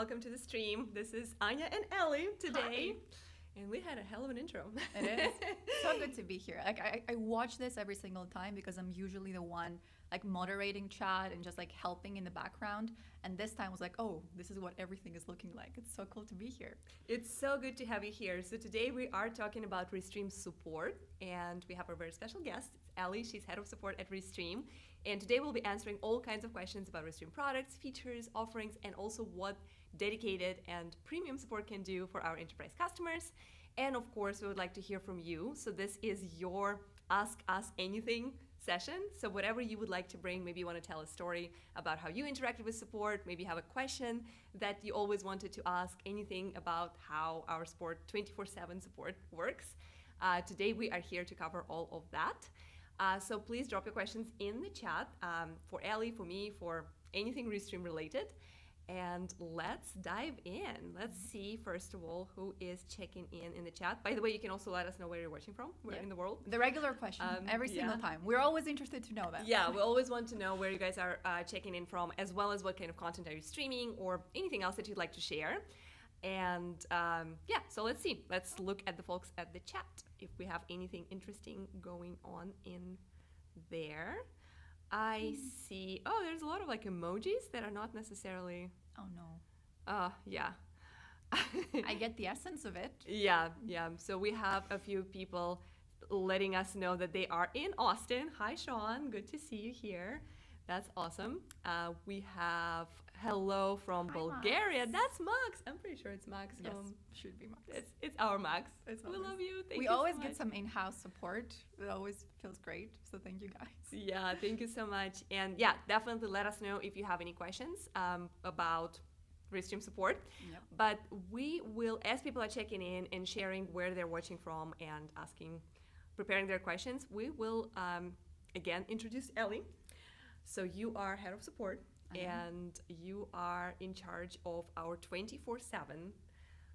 welcome to the stream. This is Anya and Ellie today. Hi. And we had a hell of an intro. It is. So good to be here. Like I watch this every single time because I'm usually the one like moderating chat and just like helping in the background. And this time was like, oh, this is what everything is looking like. It's so cool to be here. It's so good to have you here. So today we are talking about Restream Support, and we have a very special guest. It's Ellie. She's head of support at Restream. And today we'll be answering all kinds of questions about Restream products, features, offerings, and also what dedicated and premium support can do for our enterprise customers. And of course, we would like to hear from you. So this is your Ask Us Anything session. So whatever you would like to bring, maybe you want to tell a story about how you interacted with support, maybe have a question that you always wanted to ask, anything about how our support 24/7 support works. Today we are here to cover all of that. So please drop your questions in the chat for Ellie, for me, for anything Restream related. And let's dive in. Let's see, first of all, who is checking in the chat. By the way, you can also let us know where you're watching from, where in the world. The regular question, every single time. We're always interested to know that. Yeah, we always want to know where you guys are checking in from, as well as what kind of content are you streaming or anything else that you'd like to share. And so let's see. Let's look at the folks at the chat if we have anything interesting going on in there. I see, there's a lot of like emojis that are not necessarily... Oh no. Yeah. I get the essence of it. Yeah. So we have a few people letting us know that they are in Austin. Hi, Sean. Good to see you here. That's awesome. We have hello from Bulgaria. Max. That's Max. I'm pretty sure it's Max. Yes, should be Max. It's our Max. We love you. Thank you. We always get some in-house support. It always feels great. So thank you guys. Yeah, thank you so much. And yeah, definitely let us know if you have any questions about Restream support. Yep. But we will, as people are checking in and sharing where they're watching from and preparing their questions, we will again introduce Ellie. So you are head of support and you are in charge of our 24/7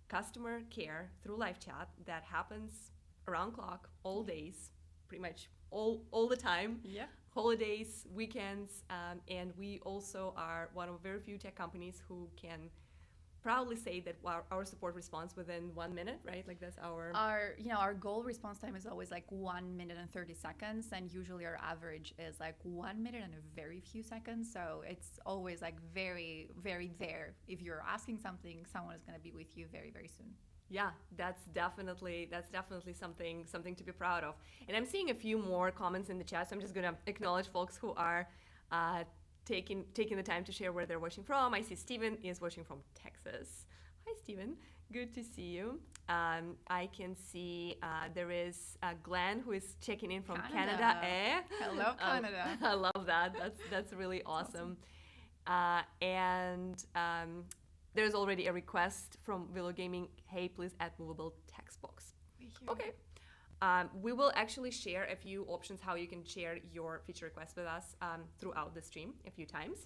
customer care through live chat that happens around clock, all days, pretty much all the time. Yeah. Holidays, weekends, and we also are one of very few tech companies who can proudly say that our support responds within 1 minute, right? Like that's our goal response time is always like 1 minute and 30 seconds, and usually our average is like 1 minute and a very few seconds. So it's always like very, very there. If you're asking something, someone is going to be with you very, very soon. Yeah, that's definitely something to be proud of. And I'm seeing a few more comments in the chat, so I'm just going to acknowledge folks who are taking the time to share where they're watching from. I see Steven is watching from Texas. Hi, Steven. Good to see you. I can see there is Glenn who is checking in from Canada. Hello, Canada. I love that. That's really awesome. And there's already a request from Willow Gaming. Hey, please add movable text box. Okay. We will actually share a few options how you can share your feature requests with us throughout the stream a few times.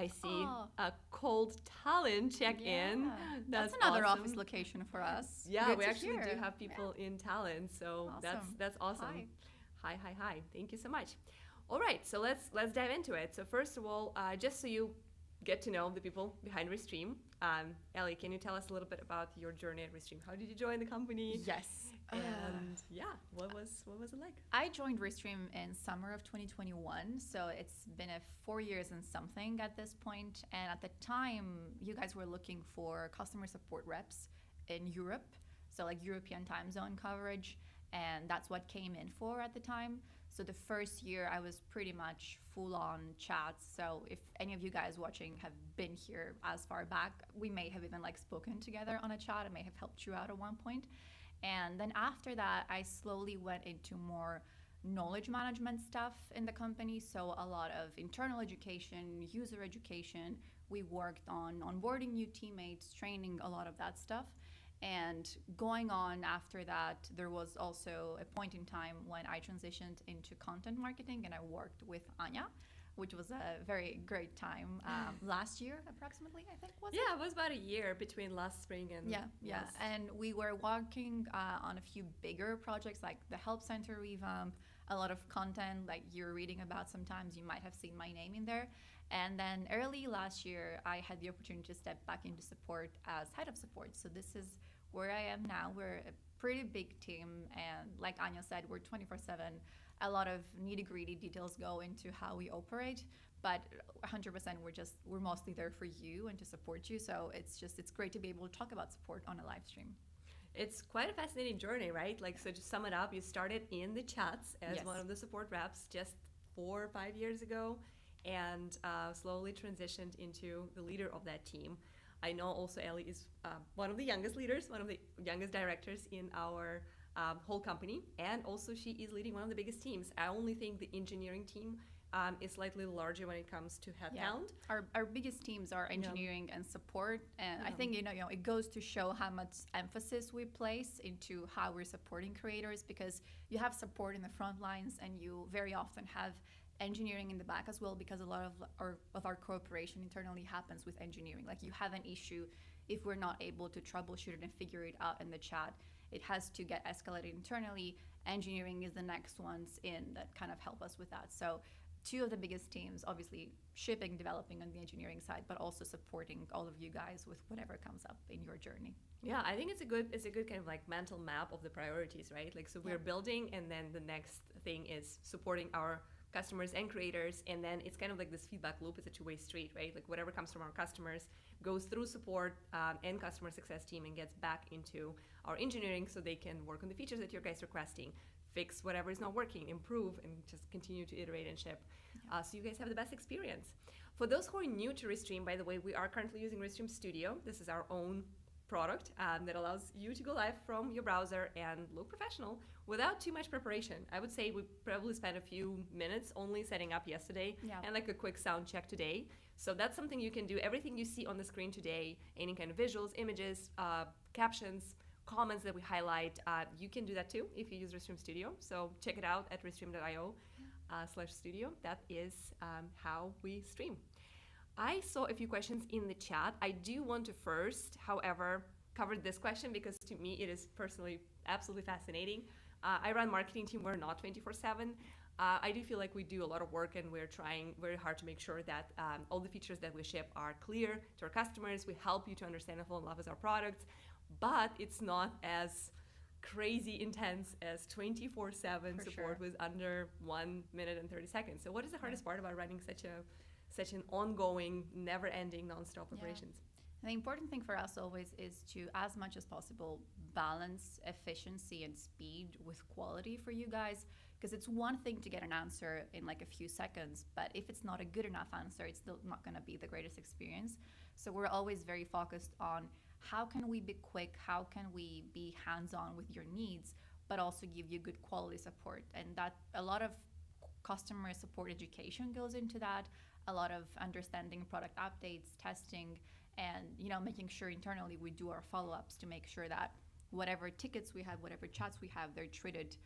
I see a cold Tallinn check-in. That's another awesome office location for us. Yeah, we actually do have people in Tallinn, so awesome. That's awesome. Hi. Thank you so much. All right, so let's dive into it. So first of all, just so you get to know the people behind Restream. Ellie, can you tell us a little bit about your journey at Restream? How did you join the company? Yes. And what was it like? I joined Restream in summer of 2021, so it's been 4 years and something at this point. And at the time, you guys were looking for customer support reps in Europe, so like European time zone coverage. And that's what came in for at the time. So the first year I was pretty much full on chats. So if any of you guys watching have been here as far back, we may have even like spoken together on a chat. I may have helped you out at one point. And then after that, I slowly went into more knowledge management stuff in the company. So a lot of internal education, user education. We worked on onboarding new teammates, training, a lot of that stuff. And going on after that, there was also a point in time when I transitioned into content marketing and I worked with Anya which was a very great time. Last year, approximately, I think, was it? Yeah, it was about a year between last spring and Yeah. And we were working on a few bigger projects like the help center revamp, a lot of content like you're reading about sometimes. You might have seen my name in there. And then early last year, I had the opportunity to step back into support as head of support. So this is where I am now. We're a pretty big team. And like Anya said, we're 24/7. A lot of nitty gritty details go into how we operate. But 100% we're mostly there for you and to support you. So it's great to be able to talk about support on a live stream. It's quite a fascinating journey, right? Like, so to sum it up, you started in the chats as Yes. one of the support reps just 4 or 5 years ago, and slowly transitioned into the leader of that team. I know also Ellie is one of the youngest leaders, one of the youngest directors in our whole company, and also she is leading one of the biggest teams. I only think the engineering team is slightly larger when it comes to headcount. Our biggest teams are engineering and support, and I think it goes to show how much emphasis we place into how we're supporting creators, because you have support in the front lines and you very often have engineering in the back as well, because a lot of our cooperation internally happens with engineering. Like, you have an issue, if we're not able to troubleshoot it and figure it out in the chat, it has to get escalated internally. Engineering is the next ones in that kind of help us with that. So two of the biggest teams, obviously shipping, developing on the engineering side, but also supporting all of you guys with whatever comes up in your journey. Yeah, I think it's a good kind of like mental map of the priorities, right? Like, so we're building, and then the next thing is supporting our customers and creators, and then it's kind of like this feedback loop. It's a two-way street, right? Like, whatever comes from our customers goes through support and customer success team and gets back into our engineering, so they can work on the features that your guys are requesting, fix whatever is not working, improve, and just continue to iterate and ship. So you guys have the best experience. For those who are new to Restream, by the way, we are currently using Restream Studio. This is our own product that allows you to go live from your browser and look professional without too much preparation. I would say we probably spent a few minutes only setting up yesterday and like a quick sound check today. So that's something you can do. Everything you see on the screen today, any kind of visuals, images, captions, comments that we highlight, you can do that too if you use Restream Studio. So check it out at restream.io/studio. That is how we stream. I saw a few questions in the chat. I do want to first, however, cover this question because to me it is personally absolutely fascinating. I run marketing team. We're not 24/7. I do feel like we do a lot of work, and we're trying very hard to make sure that all the features that we ship are clear to our customers. We help you to understand and fall in love with our products, but it's not as crazy intense as 24/7 support with under 1 minute and 30 seconds. So what is the hardest part about running such an ongoing, never-ending, non-stop operations? And the important thing for us always is to, as much as possible, balance efficiency and speed with quality for you guys. Because it's one thing to get an answer in like a few seconds, but if it's not a good enough answer, it's still not going to be the greatest experience. So we're always very focused on how can we be quick, how can we be hands-on with your needs, but also give you good quality support. And that a lot of customer support education goes into that, a lot of understanding product updates, testing, and making sure internally we do our follow-ups to make sure that whatever tickets we have, whatever chats we have, they're treated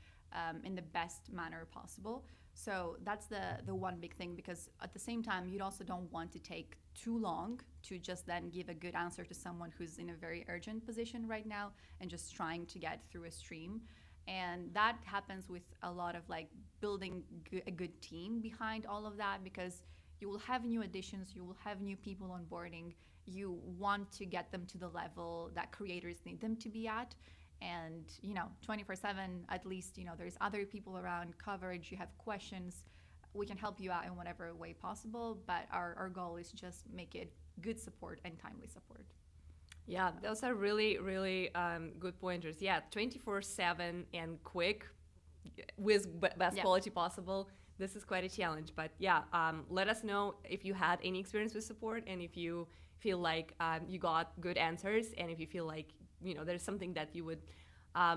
in the best manner possible. So that's the one big thing, because at the same time, you also don't want to take too long to just then give a good answer to someone who's in a very urgent position right now and just trying to get through a stream. And that happens with a lot of like building a good team behind all of that, because you will have new additions, you will have new people onboarding. You want to get them to the level that creators need them to be at. And 24/7, at least there's other people around, coverage, you have questions, we can help you out in whatever way possible, but our goal is just make it good support and timely support. Yeah, those are really, really good pointers. Yeah, 24/7 and quick with best quality possible. This is quite a challenge, but let us know if you had any experience with support, and if you feel like you got good answers, and if you feel like there's something that you would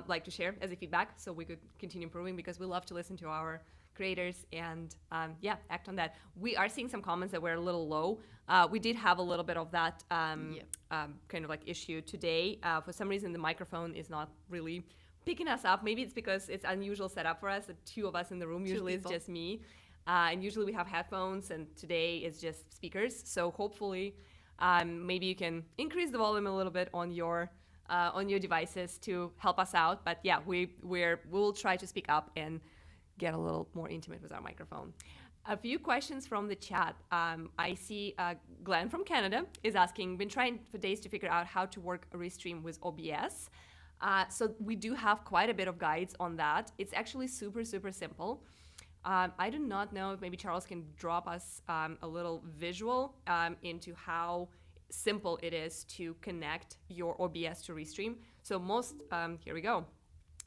like to share as a feedback, so we could continue improving, because we love to listen to our creators and act on that. We are seeing some comments that were a little low. We did have a little bit of that kind of like issue today. For some reason, the microphone is not really picking us up. Maybe it's because it's unusual setup for us. The two of us in the room, usually it's just me. And usually we have headphones, and today is just speakers. So hopefully, maybe you can increase the volume a little bit on your devices to help us out. But yeah, we'll try to speak up and get a little more intimate with our microphone. A few questions from the chat. I see Glenn from Canada is asking, been trying for days to figure out how to work a Restream with OBS. So we do have quite a bit of guides on that. It's actually super, super simple. I do not know if maybe Charles can drop us a little visual into how simple it is to connect your OBS to Restream. So here we go.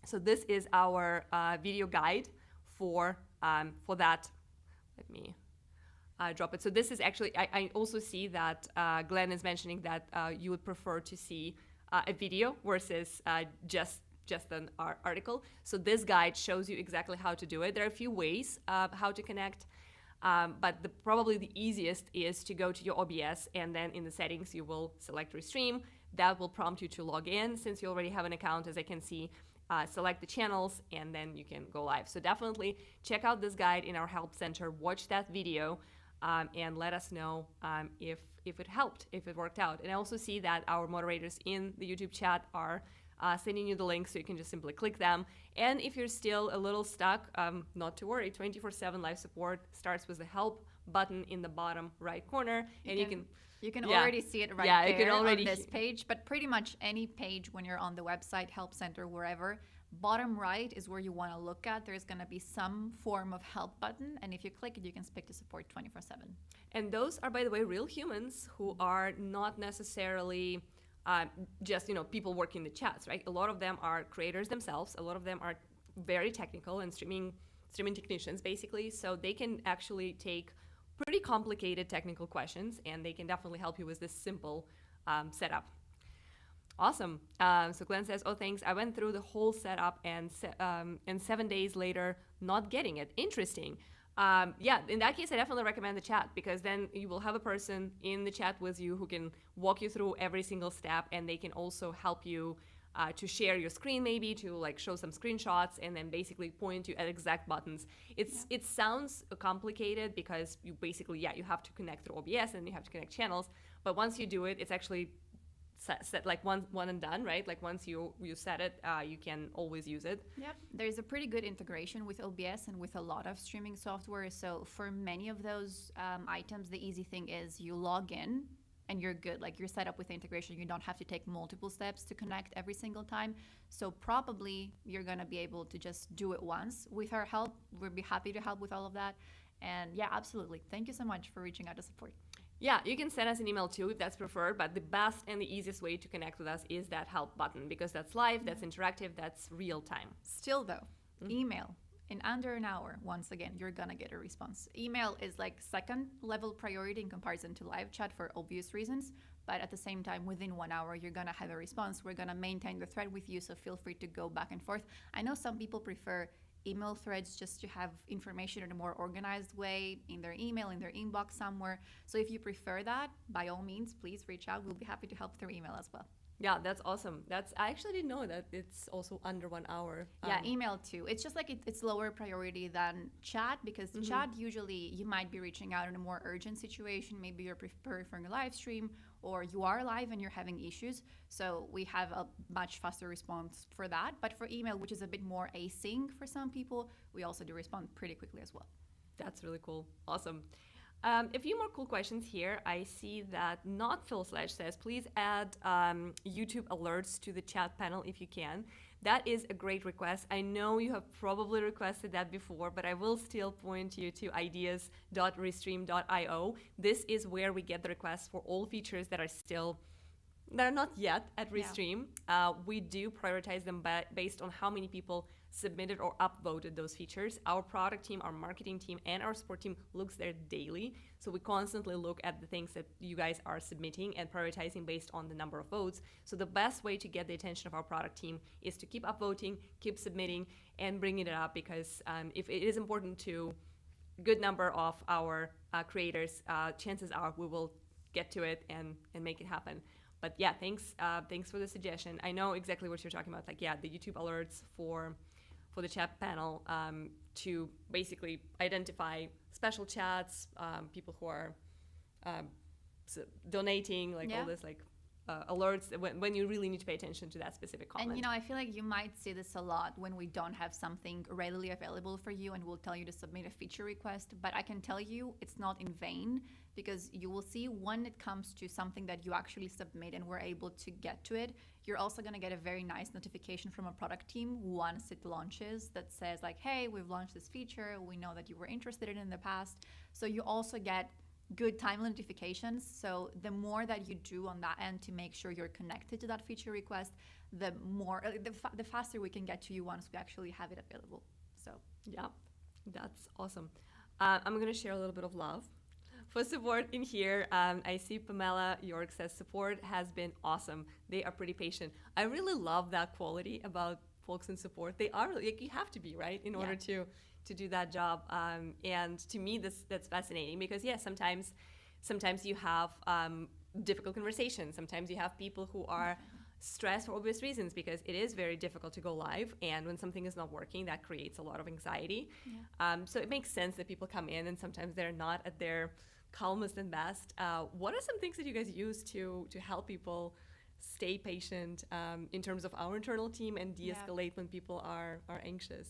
So this is our video guide for that. Let me drop it. So this is actually, I also see that Glenn is mentioning that you would prefer to see a video versus just an article. So this guide shows you exactly how to do it. There are a few ways how to connect, but probably the easiest is to go to your OBS, and then in the settings you will select Restream. That will prompt you to log in since you already have an account, as I can see. Select the channels, and then you can go live. So definitely check out this guide in our help center, watch that video, and let us know if it helped, if it worked out. And I also see that our moderators in the YouTube chat are sending you the links, so you can just simply click them. And if you're still a little stuck, not to worry, 24/7 live support starts with the help button in the bottom right corner, and you can already see it right there, you can already on this page, but pretty much any page when you're on the website, help center, wherever, bottom right is where you want to look at. There's going to be some form of help button, and if you click it, you can speak to support 24/7. And those are, by the way, real humans who are not necessarily just people working the chats, right? A lot of them are creators themselves. A lot of them are very technical and streaming technicians, basically. So they can actually take pretty complicated technical questions, and they can definitely help you with this simple setup. Awesome. So Glenn says, "Oh, thanks. I went through the whole setup and 7 days later, not getting it. Interesting." Yeah, in that case, I definitely recommend the chat, because then you will have a person in the chat with you who can walk you through every single step, and they can also help you to share your screen, maybe to show some screenshots, and then basically point you at exact buttons. It sounds complicated because you basically you have to connect through OBS and you have to connect channels, but once you do it, it's actually set like one and done, right? Like once you set it, you can always use it. Yep, there's a pretty good integration with OBS and with a lot of streaming software. So for many of those items, the easy thing is you log in and you're good. Like you're set up with the integration. You don't have to take multiple steps to connect every single time. So probably you're gonna be able to just do it once. With our help, we'd be happy to help with all of that. And yeah, absolutely. Thank you so much for reaching out to support. Yeah, you can send us an email too if that's preferred, but the best and the easiest way to connect with us is that help button, because that's live, that's interactive, that's real time. Still though, email. In under an hour, once again, you're gonna get a response. Email is like second level priority in comparison to live chat for obvious reasons, but at the same time, within 1 hour, you're gonna have a response. We're gonna maintain the thread with you, so feel free to go back and forth. I know some people prefer email threads just to have information in a more organized way in their email, in their inbox somewhere. So if you prefer that, by all means, please reach out. We'll be happy to help through email as well. Yeah, that's awesome. I actually didn't know that it's also under 1 hour. Yeah, email too. It's just like it's lower priority than chat, because chat usually you might be reaching out in a more urgent situation. Maybe you're preferring a live stream, or you are live and you're having issues. So we have a much faster response for that. But for email, which is a bit more async for some people, we also do respond pretty quickly as well. That's really cool. Awesome. A few more cool questions here. I see that Not Phil Slash says, please add YouTube alerts to the chat panel if you can. That is a great request. I know you have probably requested that before, but I will still point you to ideas.restream.io. This is where we get the requests for all features that are not yet at Restream. Yeah. We do prioritize them based on how many people submitted or upvoted those features. Our product team, our marketing team, and our support team looks there daily. So we constantly look at the things that you guys are submitting and prioritizing based on the number of votes. So the best way to get the attention of our product team is to keep upvoting, keep submitting, and bringing it up, because if it is important to a good number of our creators, chances are we will get to it and make it happen. But yeah, thanks for the suggestion. I know exactly what you're talking about. Like, yeah, the YouTube alerts for for the chat panel to basically identify special chats, people who are donating, like all this like alerts when you really need to pay attention to that specific comment. And I feel like you might see this a lot when we don't have something readily available for you and we'll tell you to submit a feature request. But I can tell you it's not in vain, because you will see when it comes to something that you actually submit and we're able to get to it, you're also going to get a very nice notification from a product team once it launches that says like, hey, we've launched this feature. We know that you were interested in it in the past. So you also get good timely notifications. So the more that you do on that end to make sure you're connected to that feature request, the more the faster we can get to you once we actually have it available. So yeah, that's awesome. I'm going to share a little bit of love for support in here. I see Pamela York says support has been awesome. They are pretty patient. I really love that quality about folks in support. They are like, you have to be, right, in order to do that job. And to me, that's fascinating, because sometimes you have difficult conversations. Sometimes you have people who are stressed for obvious reasons, because it is very difficult to go live, and when something is not working, that creates a lot of anxiety. So it makes sense that people come in and sometimes they're not at their calmest and best. What are some things that you guys use to help people stay patient in terms of our internal team and de-escalate when people are anxious?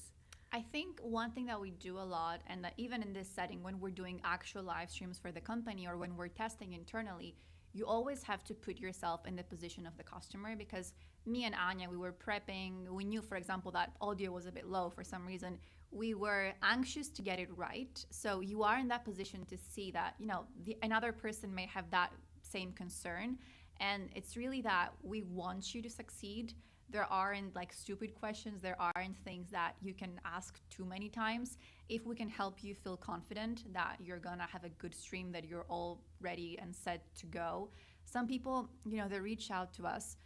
I think one thing that we do a lot, and that even in this setting, when we're doing actual live streams for the company or when we're testing internally, you always have to put yourself in the position of the customer, because me and Anya, we were prepping. We knew, for example, that audio was a bit low for some reason. We were anxious to get it right. So you are in that position to see that, another person may have that same concern. And it's really that we want you to succeed. There aren't like stupid questions. There aren't things that you can ask too many times. If we can help you feel confident that you're going to have a good stream, that you're all ready and set to go. Some people, they reach out to us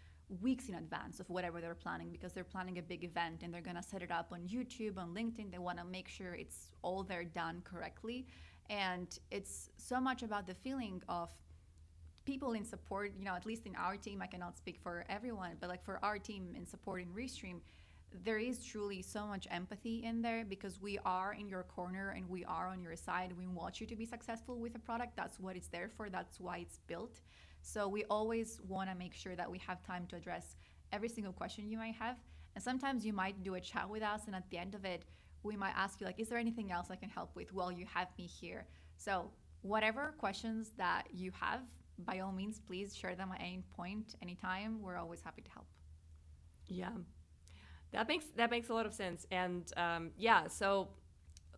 weeks in advance of whatever they're planning, because they're planning a big event and they're going to set it up on YouTube, on LinkedIn. They want to make sure it's all there done correctly. And it's so much about the feeling of people in support, at least in our team. I cannot speak for everyone, but like for our team in support in Restream, there is truly so much empathy in there, because we are in your corner and we are on your side. We want you to be successful with a product. That's what it's there for. That's why it's built. So we always want to make sure that we have time to address every single question you might have. And sometimes you might do a chat with us, and at the end of it, we might ask you like, is there anything else I can help with? Well, you have me here. So whatever questions that you have, by all means, please share them at any point, anytime. We're always happy to help. Yeah, that makes a lot of sense. And so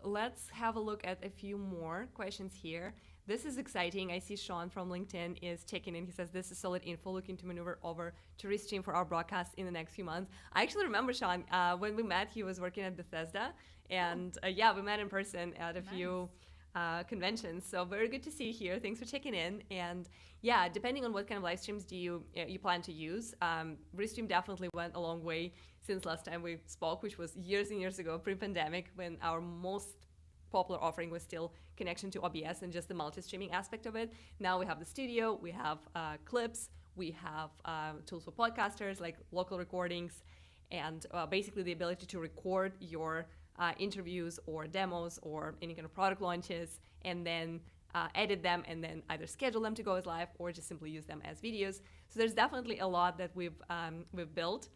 let's have a look at a few more questions here. This is exciting. I see Sean from LinkedIn is checking in. He says, this is solid info, looking to maneuver over to Restream for our broadcast in the next few months. I actually remember Sean, when we met, he was working at Bethesda, and we met in person at a few conventions. So very good to see you here. Thanks for checking in. And depending on what kind of live streams do you plan to use, Restream definitely went a long way since last time we spoke, which was years and years ago, pre-pandemic, when our most popular offering was still connection to OBS and just the multi-streaming aspect of it. Now we have the studio, we have clips, we have tools for podcasters like local recordings, and basically the ability to record your interviews or demos or any kind of product launches, and then edit them and then either schedule them to go as live or just simply use them as videos. So there's definitely a lot that we've built.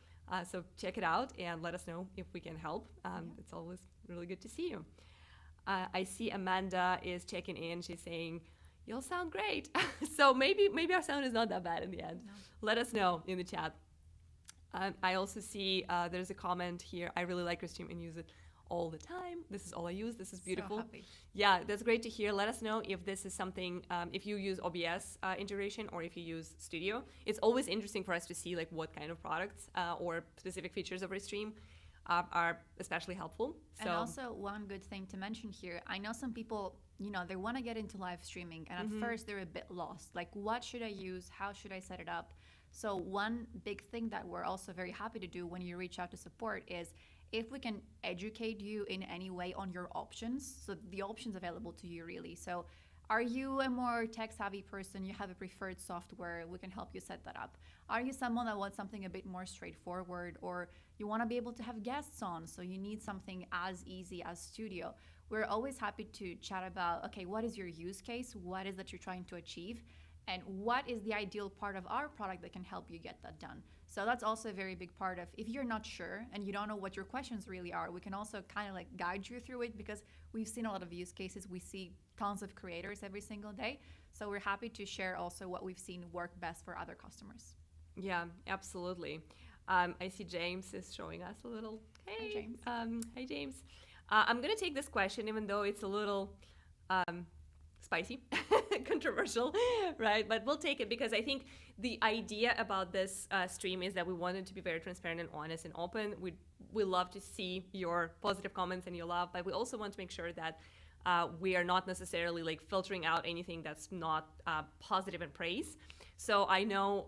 So check it out and let us know if we can help. It's always really good to see you. I see Amanda is checking in. She's saying, "You'll sound great." So maybe our sound is not that bad in the end. No. Let us know in the chat. I also see there's a comment here. I really like Restream and use it all the time. This is all I use. This is beautiful. So happy. Yeah, that's great to hear. Let us know if this is something, if you use OBS integration or if you use Studio. It's always interesting for us to see like what kind of products or specific features of Restream are especially helpful. And also one good thing to mention here, I know some people, they want to get into live streaming, and at first they're a bit lost. Like, what should I use? How should I set it up? So one big thing that we're also very happy to do when you reach out to support is if we can educate you in any way on your options. So the options available to you, really. So Are you a more tech-savvy person? You have a preferred software, we can help you set that up. Are you someone that wants something a bit more straightforward, or you want to be able to have guests on, so you need something as easy as Studio? We're always happy to chat about, okay, what is your use case? What is that you're trying to achieve? And what is the ideal part of our product that can help you get that done? So that's also a very big part of, if you're not sure and you don't know what your questions really are, we can also kind of like guide you through it, because we've seen a lot of use cases. We see tons of creators every single day. So we're happy to share also what we've seen work best for other customers. Yeah, absolutely. I see James is showing us a little. Hey, Hi, James. Hi, James. I'm going to take this question, even though it's a little spicy, controversial, right? But we'll take it, because I think the idea about this stream is that we wanted to be very transparent and honest and open. We love to see your positive comments and your love, but we also want to make sure that we are not necessarily like filtering out anything that's not positive and praise. So I know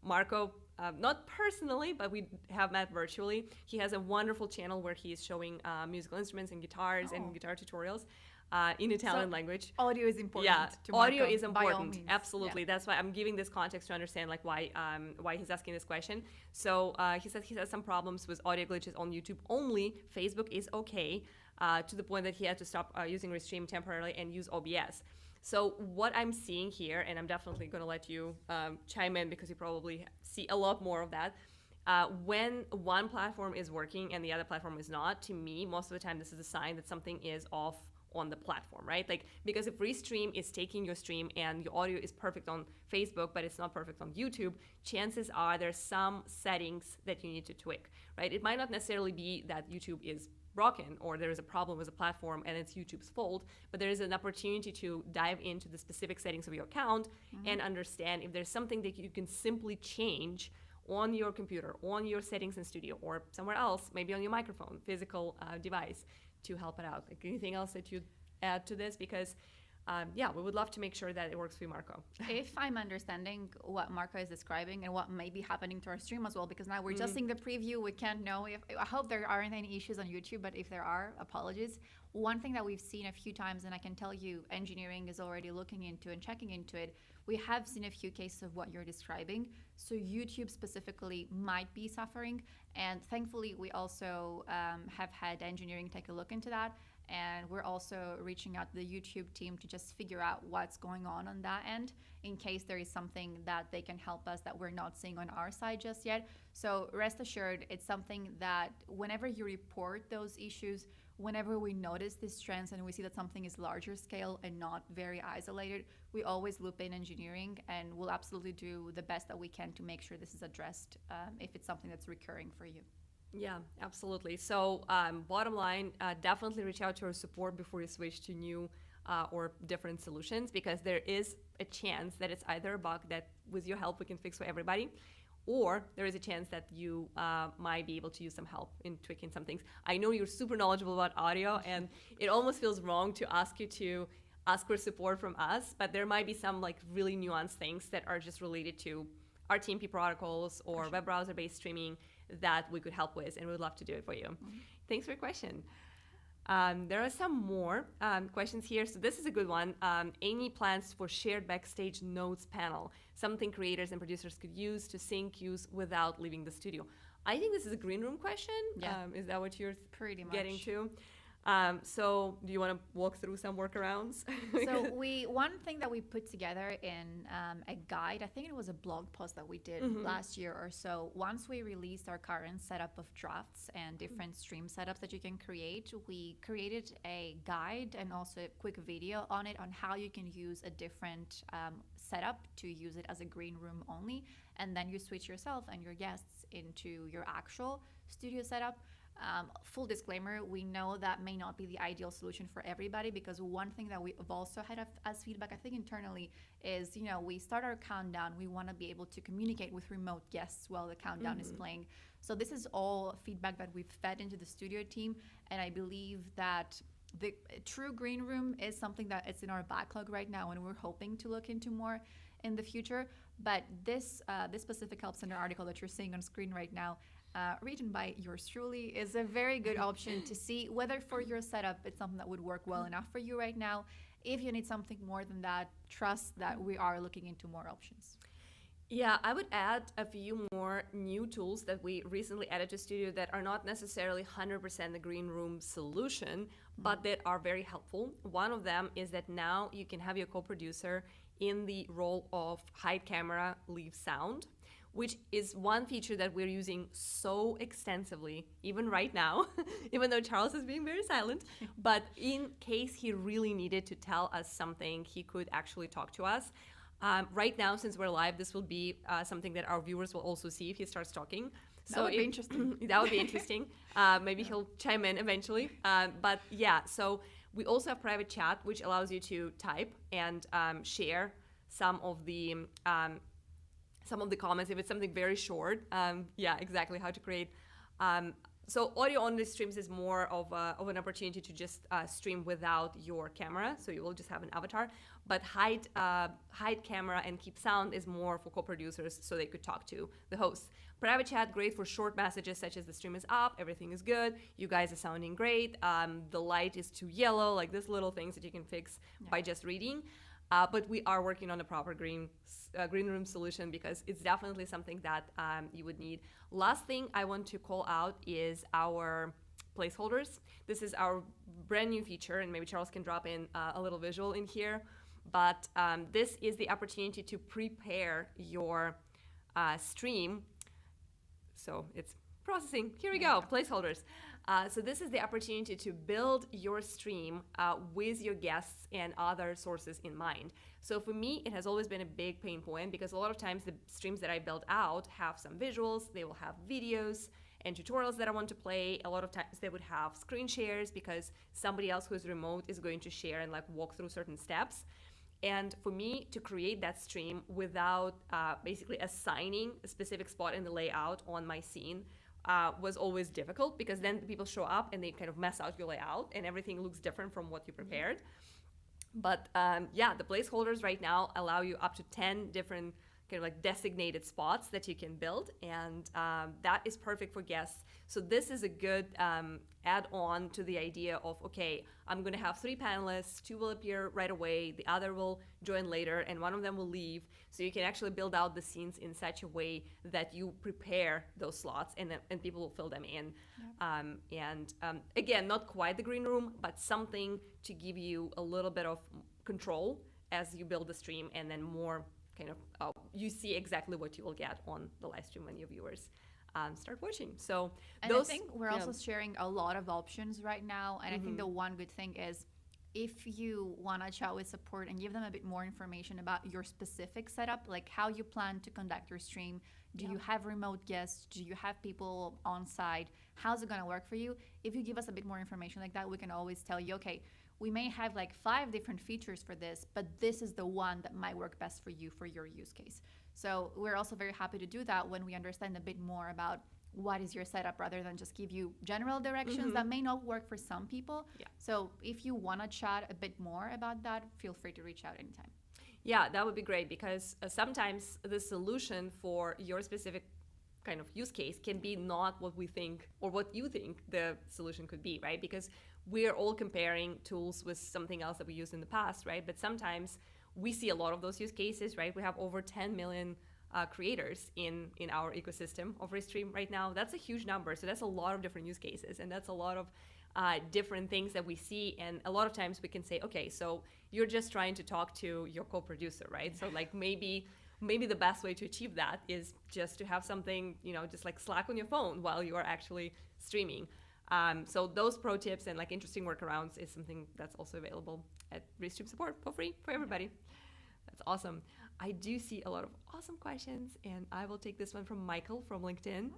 Marco, not personally, but we have met virtually. He has a wonderful channel where he is showing musical instruments and guitars and guitar tutorials in Italian language. Audio is important. Yeah, to Marco, audio is by all important. means. Absolutely. Yeah. That's why I'm giving this context to understand like why he's asking this question. So he says he has some problems with audio glitches on YouTube only. Facebook is okay, to the point that he had to stop using Restream temporarily and use OBS. So what I'm seeing here, and I'm definitely going to let you chime in, because you probably see a lot more of that. When one platform is working and the other platform is not, to me, most of the time, this is a sign that something is off on the platform, right? Like, because if Restream is taking your stream and your audio is perfect on Facebook, but it's not perfect on YouTube, chances are there's some settings that you need to tweak, right? It might not necessarily be that YouTube is broken or there is a problem with the platform and it's YouTube's fault, but there is an opportunity to dive into the specific settings of your account and understand if there's something that you can simply change on your computer, on your settings in Studio, or somewhere else, maybe on your microphone, physical device, to help it out. Like, anything else that you'd add to this? Because yeah, we would love to make sure that it works for you, Marco. If I'm understanding what Marco is describing and what may be happening to our stream as well, because now we're just seeing the preview, we can't know if, I hope there aren't any issues on YouTube, but if there are, apologies. One thing that we've seen a few times, and I can tell you engineering is already looking into and checking into it, we have seen a few cases of what you're describing. So YouTube specifically might be suffering, and thankfully we also have had engineering take a look into that. And we're also reaching out to the YouTube team to just figure out what's going on that end, in case there is something that they can help us that we're not seeing on our side just yet. So rest assured, it's something that whenever you report those issues, whenever we notice these trends and we see that something is larger scale and not very isolated, we always loop in engineering, and we'll absolutely do the best that we can to make sure this is addressed if it's something that's recurring for you. Yeah, absolutely. So bottom line, definitely reach out to our support before you switch to new or different solutions, because there is a chance that it's either a bug that with your help we can fix for everybody, or there is a chance that you might be able to use some help in tweaking some things. I know you're super knowledgeable about audio, and it almost feels wrong to ask you to ask for support from us, but there might be some like really nuanced things that are just related to RTMP protocols or web browser-based streaming that we could help with, and we would love to do it for you. Thanks for your question. There are some more questions here. So this is a good one. Any plans for shared backstage notes panel? Something creators and producers could use to sync use without leaving the studio. I think this is a green room question. Yeah. Is that what you're Pretty much getting to? So do you want to walk through some workarounds? So one thing that we put together in a guide, I think it was a blog post that we did last year or so. Once we released our current setup of drafts and different stream setups that you can create, we created a guide and also a quick video on it on how you can use a different setup to use it as a green room only. And then you switch yourself and your guests into your actual studio setup. Full disclaimer, we know that may not be the ideal solution for everybody, because one thing that we've also had as feedback, I think internally, is, you know, we start our countdown, we want to be able to communicate with remote guests while the countdown is playing. So this is all feedback that we've fed into the studio team, and I believe that the true green room is something that it's in our backlog right now, and we're hoping to look into more in the future. But this specific Help Center article that you're seeing on screen right now, written by yours truly, is a very good option to see whether for your setup it's something that would work well enough for you right now. If you need something more than that, trust that we are looking into more options. Yeah, I would add a few more new tools that we recently added to Studio that are not necessarily 100% the green room solution, but that are very helpful. One of them is that now you can have your co-producer in the role of hide camera, leave sound, which is one feature that we're using so extensively, even right now, even though Charles is being very silent. But in case he really needed to tell us something, he could actually talk to us. Right now, since we're live, this will be something that our viewers will also see if he starts talking. That would be interesting. That would be interesting. Maybe he'll chime in eventually. But yeah, so we also have private chat, which allows you to type and share some of the comments if it's something very short. Yeah, exactly how to create. So audio only streams is more of an opportunity to just stream without your camera. So you will just have an avatar. But hide camera and keep sound is more for co-producers so they could talk to the host. Private chat, great for short messages such as the stream is up, everything is good, you guys are sounding great, the light is too yellow, like these little things that you can fix by just reading. But we are working on a proper green room solution because it's definitely something that you would need. Last thing I want to call out is our placeholders. This is our brand new feature, and maybe Charles can drop in a little visual in here. But this is the opportunity to prepare your stream. So it's processing. Here we go, placeholders. So this is the opportunity to build your stream with your guests and other sources in mind. So for me, it has always been a big pain point because a lot of times the streams that I build out have some visuals, they will have videos and tutorials that I want to play. A lot of times they would have screen shares because somebody else who's remote is going to share and like walk through certain steps. And for me to create that stream without basically assigning a specific spot in the layout on my scene was always difficult because then people show up and they kind of mess out your layout and everything looks different from what you prepared. But yeah, the placeholders right now allow you up to 10 different kind of like designated spots that you can build, and that is perfect for guests. So this is a good add-on to the idea of, okay, I'm going to have 3 panelists, 2 will appear right away, the other will join later, and one of them will leave. So you can actually build out the scenes in such a way that you prepare those slots and people will fill them in. Yep. Again, not quite the green room, but something to give you a little bit of control as you build the stream, and then more kind of you see exactly what you will get on the live stream when your viewers start watching. So and I think we're also sharing a lot of options right now, and I think the one good thing is if you want to chat with support and give them a bit more information about your specific setup, like how you plan to conduct your stream. Do you have remote guests? Do you have people on site? How's it going to work for you? If you give us a bit more information like that, we can always tell you, okay, we may have like 5 different features for this, but this is the one that might work best for you for your use case. So we're also very happy to do that when we understand a bit more about what is your setup rather than just give you general directions that may not work for some people. Yeah. So if you want to chat a bit more about that, feel free to reach out anytime. Yeah, that would be great because sometimes the solution for your specific kind of use case can be not what we think or what you think the solution could be, right? Because we're all comparing tools with something else that we used in the past, right? But sometimes we see a lot of those use cases, right? We have over 10 million creators in our ecosystem of Restream right now. That's a huge number. So that's a lot of different use cases, and that's a lot of different things that we see. And a lot of times we can say, okay, so you're just trying to talk to your co-producer, right? So like maybe the best way to achieve that is just to have something, just like Slack on your phone while you are actually streaming. So those pro tips and like interesting workarounds is something that's also available at Restream Support for free for everybody. That's awesome. I do see a lot of awesome questions, and I will take this one from Michael from LinkedIn.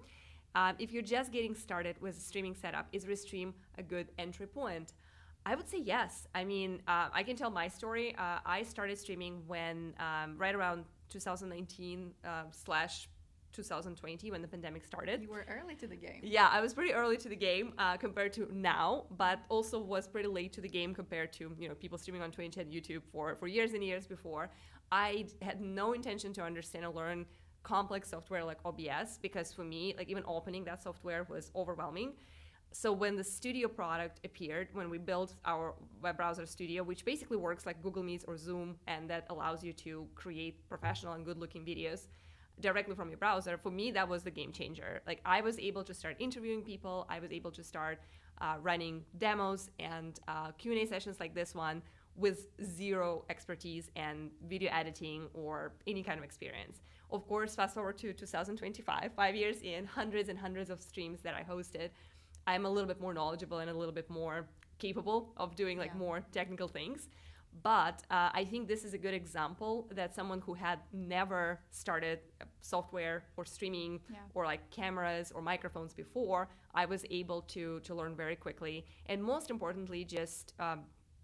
If you're just getting started with a streaming setup, is Restream a good entry point? I would say yes. I mean, I can tell my story. I started streaming when right around 2019 / 2020 when the pandemic started. You were early to the game. Yeah, I was pretty early to the game compared to now, but also was pretty late to the game compared to people streaming on Twitch and YouTube for years and years before. I had no intention to understand or learn complex software like OBS because for me, like even opening that software was overwhelming. So when the studio product appeared, when we built our web browser studio, which basically works like Google Meets or Zoom, and that allows you to create professional and good-looking videos directly from your browser, for me, that was the game changer. Like, I was able to start interviewing people. I was able to start running demos and Q&A sessions like this one with zero expertise and video editing or any kind of experience. Of course, fast forward to 2025, 5 years in, hundreds and hundreds of streams that I hosted, I'm a little bit more knowledgeable and a little bit more capable of doing like more technical things. But I think this is a good example that someone who had never started software or streaming or like cameras or microphones before, I was able to learn very quickly. And most importantly, just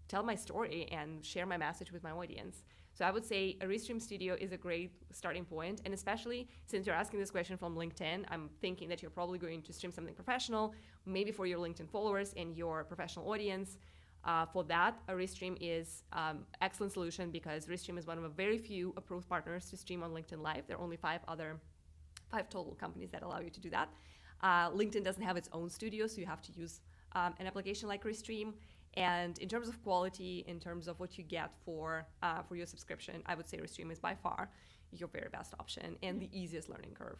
tell my story and share my message with my audience. So I would say a Restream Studio is a great starting point. And especially since you're asking this question from LinkedIn, I'm thinking that you're probably going to stream something professional, maybe for your LinkedIn followers and your professional audience. For that, a Restream is excellent solution because Restream is one of a very few approved partners to stream on LinkedIn Live. There are only five total companies that allow you to do that. LinkedIn doesn't have its own studio, so you have to use an application like Restream. And in terms of quality, in terms of what you get for your subscription, I would say Restream is by far your very best option and the easiest learning curve.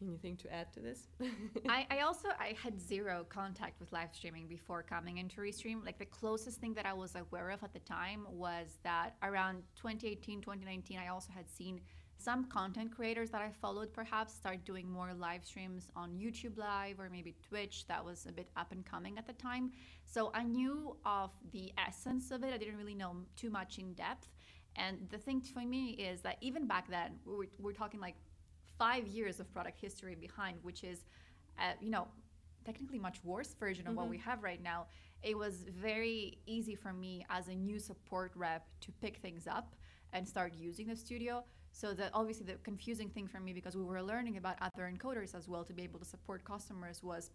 Anything to add to this? I had zero contact with live streaming before coming into Restream. Like the closest thing that I was aware of at the time was that around 2018, 2019, I also had seen some content creators that I followed perhaps start doing more live streams on YouTube Live or maybe Twitch. That was a bit up and coming at the time. So I knew of the essence of it. I didn't really know too much in depth. And the thing for me is that even back then, we're talking like 5 years of product history behind, which is, technically much worse version of what we have right now. It was very easy for me as a new support rep to pick things up and start using the studio. So that obviously the confusing thing for me, because we were learning about other encoders as well to be able to support customers, was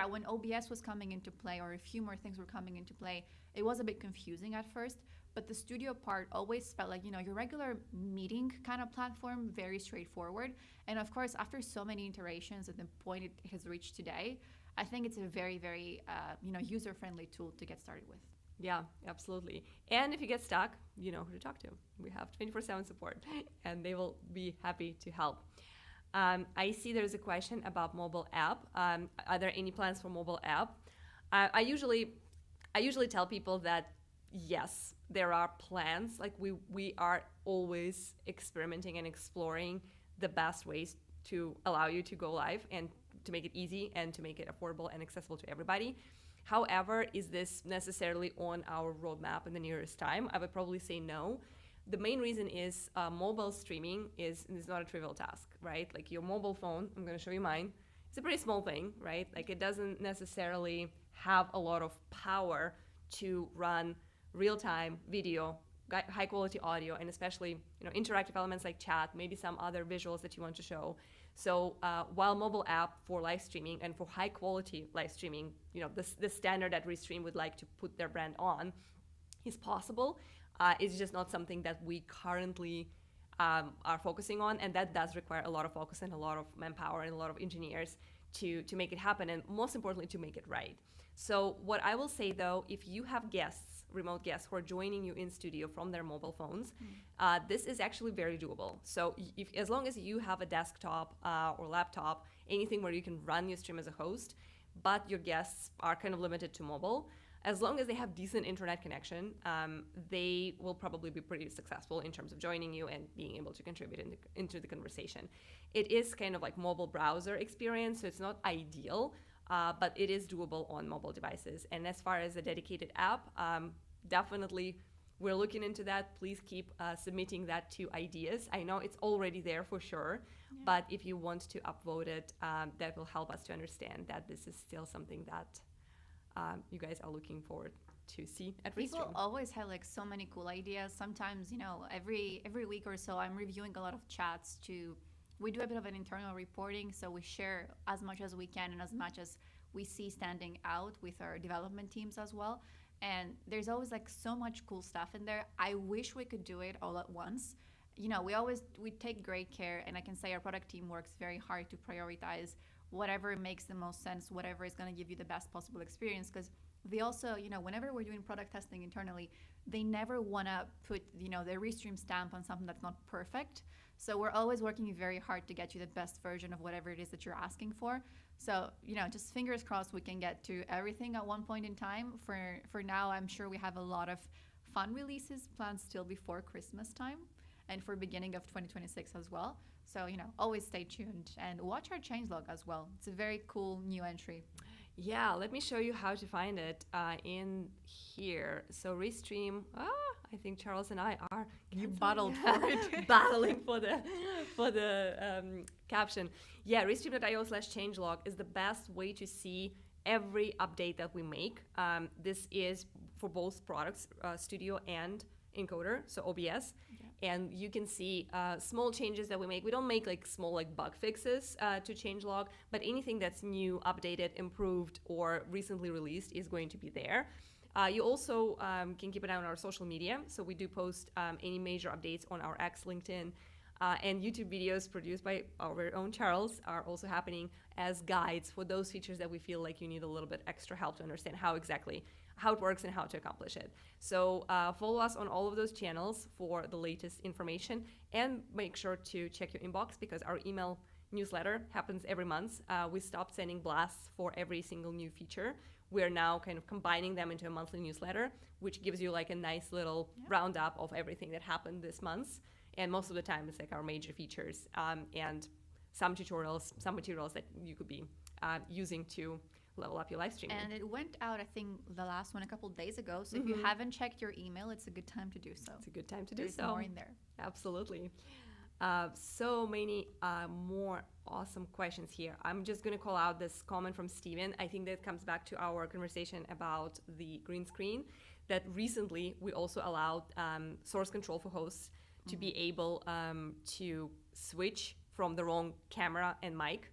when OBS was coming into play or a few more things were coming into play, it was a bit confusing at first. But the studio part always felt like, your regular meeting kind of platform, very straightforward. And of course, after so many iterations at the point it has reached today, I think it's a very, very, user-friendly tool to get started with. Yeah, absolutely. And if you get stuck, you know who to talk to. We have 24/7 support, and they will be happy to help. I see there's a question about mobile app. Are there any plans for mobile app? I usually tell people that yes, there are plans. Like we are always experimenting and exploring the best ways to allow you to go live and to make it easy and to make it affordable and accessible to everybody. However, is this necessarily on our roadmap in the nearest time? I would probably say no. The main reason is mobile streaming is not a trivial task, right? Like your mobile phone, I'm going to show you mine. It's a pretty small thing, right? Like it doesn't necessarily have a lot of power to run real-time video, high quality audio, and especially interactive elements like chat, maybe some other visuals that you want to show. So while mobile app for live streaming and for high quality live streaming, the standard that Restream would like to put their brand on is possible. It's just not something that we currently are focusing on, and that does require a lot of focus and a lot of manpower and a lot of engineers to make it happen, and most importantly, to make it right. So what I will say though, if you have guests, remote guests who are joining you in studio from their mobile phones, this is actually very doable. So as long as you have a desktop or laptop, anything where you can run your stream as a host, but your guests are kind of limited to mobile, as long as they have decent internet connection, they will probably be pretty successful in terms of joining you and being able to contribute into the conversation. It is kind of like mobile browser experience, so it's not ideal, but it is doable on mobile devices. And as far as a dedicated app, definitely we're looking into that. Please keep submitting that to ideas. I know it's already there for sure, but if you want to upvote it, that will help us to understand that this is still something that you guys are looking forward to see at Restream. People always have like so many cool ideas. Sometimes, every week or so, I'm reviewing a lot of chats we do a bit of an internal reporting, so we share as much as we can and as much as we see standing out with our development teams as well. And there's always like so much cool stuff in there. I wish we could do it all at once. We take great care, and I can say our product team works very hard to prioritize whatever makes the most sense, whatever is going to give you the best possible experience. Because they also, whenever we're doing product testing internally, they never want to put, the Restream stamp on something that's not perfect. So we're always working very hard to get you the best version of whatever it is that you're asking for. So, just fingers crossed we can get to everything at one point in time. For now, I'm sure we have a lot of fun releases planned still before Christmas time and for beginning of 2026 as well. So, always stay tuned and watch our changelog as well. It's a very cool new entry. Yeah, let me show you how to find it in here. So Restream, I think Charles and I are you battled for it, battling for the caption. Yeah, Restream.io/changelog is the best way to see every update that we make. This is for both products, Studio and Encoder, so OBS. And you can see small changes that we make. We don't make like small bug fixes to changelog, but anything that's new, updated, improved, or recently released is going to be there. You also can keep an eye on our social media. So we do post any major updates on our X, LinkedIn, and YouTube videos produced by our very own Charles are also happening as guides for those features that we feel like you need a little bit extra help to understand how it works and how to accomplish it. So follow us on all of those channels for the latest information, and make sure to check your inbox because our email newsletter happens every month. We stopped sending blasts for every single new feature. We're now kind of combining them into a monthly newsletter, which gives you like a nice little roundup of everything that happened this month. And most of the time it's like our major features and some tutorials, some materials that you could be using to level up your live streaming. And it went out, I think, the last one a couple of days ago. So if you haven't checked your email, it's a good time to do so. It's a good time to do so. There's more in there. Absolutely. So many more awesome questions here. I'm just going to call out this comment from Steven. I think that comes back to our conversation about the green screen, that recently we also allowed source control for hosts to be able to switch from the wrong camera and mic.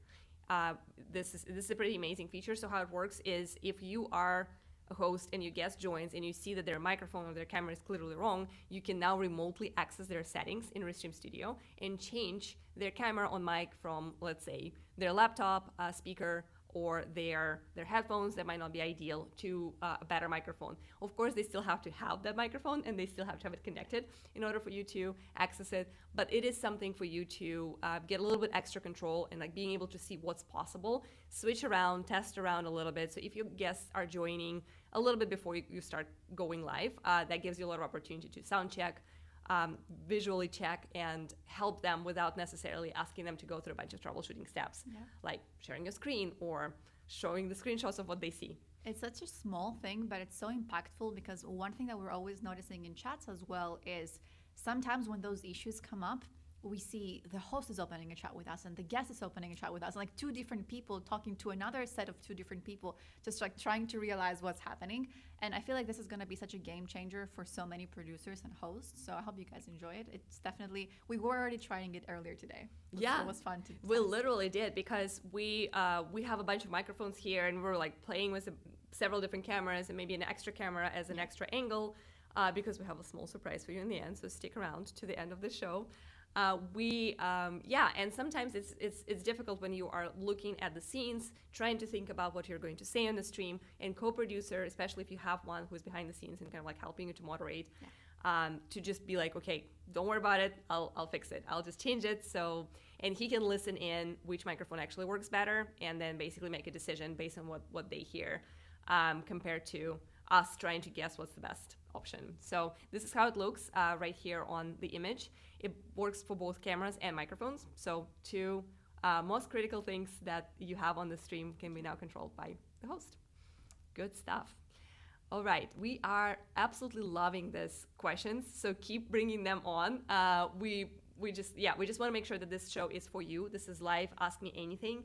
This is a pretty amazing feature. So how it works is if you are a host and your guest joins and you see that their microphone or their camera is clearly wrong, you can now remotely access their settings in Restream Studio and change their camera on mic from, let's say, their laptop speaker or their headphones that might not be ideal to a better microphone. Of course, they still have to have that microphone and they still have to have it connected in order for you to access it. But it is something for you to get a little bit extra control and like being able to see what's possible, switch around, test around a little bit. So if your guests are joining a little bit before you start going live, that gives you a lot of opportunity to sound check, visually check, and help them without necessarily asking them to go through a bunch of troubleshooting steps, like sharing a screen or showing the screenshots of what they see. It's such a small thing, but it's so impactful because one thing that we're always noticing in chats as well is sometimes when those issues come up, we see the host is opening a chat with us and the guest is opening a chat with us, and like two different people talking to another set of two different people, just like trying to realize what's happening. And I feel like this is going to be such a game changer for so many producers and hosts. So I hope you guys enjoy it. It's definitely, we were already trying it earlier today. Yeah, it was fun to we literally did, because we have a bunch of microphones here and we're like playing with several different cameras and maybe an extra camera as an extra angle, because we have a small surprise for you in the end. So stick around to the end of the show. And sometimes it's difficult when you are looking at the scenes, trying to think about what you're going to say on the stream, and co-producer, especially if you have one who's behind the scenes and kind of like helping you to moderate, to just be like, okay, don't worry about it, I'll fix it, I'll just change it. So, and he can listen in which microphone actually works better, and then basically make a decision based on what they hear, compared to us trying to guess what's the best option. So this is how it looks right here on the image. It works for both cameras and microphones. So two most critical things that you have on the stream can be now controlled by the host. Good stuff. All right, we are absolutely loving these questions, so keep bringing them on. We just want to make sure that this show is for you. This is live Ask Me Anything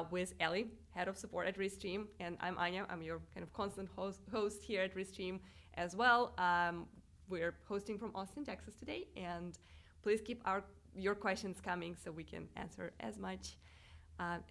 with Ellie, head of support at Restream, and I'm Anya. I'm your kind of constant host here at Restream as well. We're hosting from Austin, Texas today, and please keep your questions coming so we can answer as much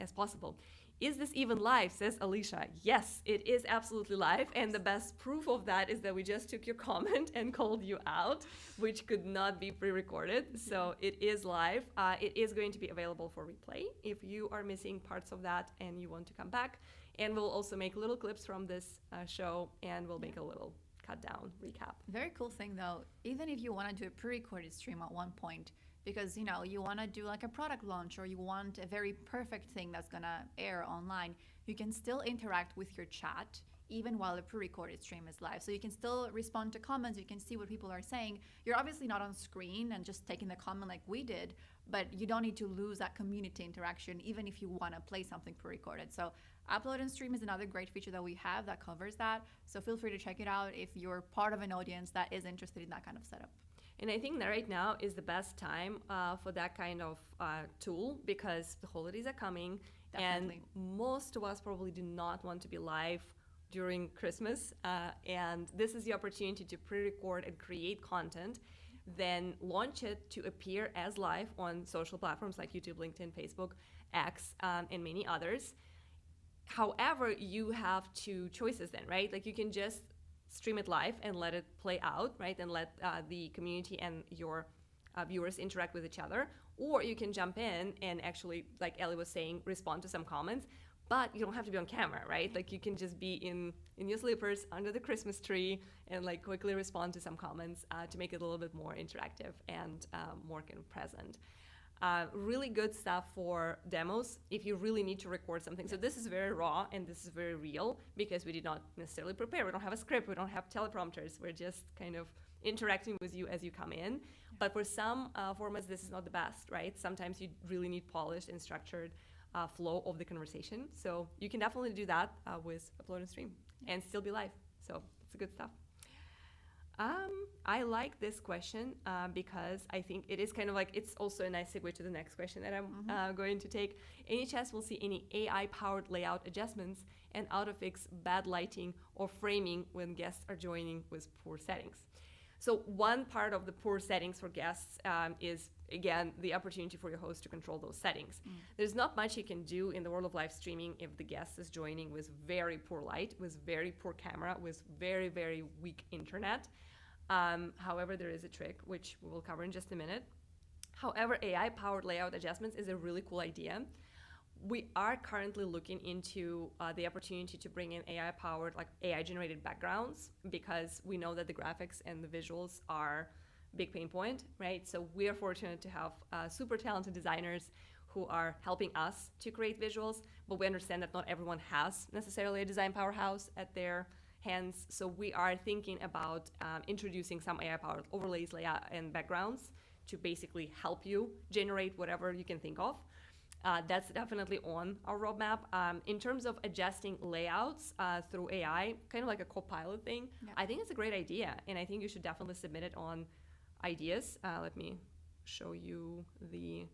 as possible. Is this even live? Says Alicia. Yes, it is absolutely live. And the best proof of that is that we just took your comment and called you out, which could not be pre-recorded. So it is live. It is going to be available for replay if you are missing parts of that and you want to come back. And we'll also make little clips from this show, and we'll make a little cut down recap. Very cool thing though, even if you want to do a pre-recorded stream at one point, because you want to do like a product launch, or you want a very perfect thing that's going to air online, you can still interact with your chat even while the pre-recorded stream is live. So you can still respond to comments, you can see what people are saying. You're obviously not on screen and just taking the comment like we did, but you don't need to lose that community interaction even if you want to play something pre-recorded. So upload and stream is another great feature that we have that covers that. So feel free to check it out if you're part of an audience that is interested in that kind of setup. And I think that right now is the best time for that kind of tool, because the holidays are coming. Definitely. And most of us probably do not want to be live during Christmas. And this is the opportunity to pre-record and create content, then launch it to appear as live on social platforms like YouTube, LinkedIn, Facebook, X, and many others. However, you have two choices then, right? Like you can just stream it live and let it play out, right? And let the community and your viewers interact with each other. Or you can jump in and actually, like Ellie was saying, respond to some comments, but you don't have to be on camera, right? Like you can just be in your slippers under the Christmas tree and like quickly respond to some comments to make it a little bit more interactive and more kind of present. Really good stuff for demos if you really need to record something. So this is very raw and this is very real because we did not necessarily prepare. We don't have a script. We don't have teleprompters. We're just kind of interacting with you as you come in. But for some formats, this is not the best, right? Sometimes you really need polished and structured flow of the conversation. So you can definitely do that with Upload and Stream and still be live. So it's good stuff. I like this question because I think it is kind of like, it's also a nice segue to the next question that I'm going to take. Any chance we'll see any AI-powered layout adjustments and auto-fix bad lighting or framing when guests are joining with poor settings? So one part of the poor settings for guests is, again, the opportunity for your host to control those settings. There's not much you can do in the world of live streaming if the guest is joining with very poor light, with very poor camera, with very, very weak internet. However, there is a trick, which we will cover in just a minute. However, AI-powered layout adjustments is a really cool idea. We are currently looking into the opportunity to bring in AI-powered, like AI-generated backgrounds, because we know that the graphics and the visuals are a big pain point, right? So we are fortunate to have super talented designers who are helping us to create visuals, but we understand that not everyone has necessarily a design powerhouse at their hands. So we are thinking about introducing some AI-powered overlays, layout, and backgrounds to basically help you generate whatever you can think of. That's definitely on our roadmap. In terms of adjusting layouts through AI, kind of like a co-pilot thing, I think it's a great idea, and I think you should definitely submit it on ideas. Let me show you the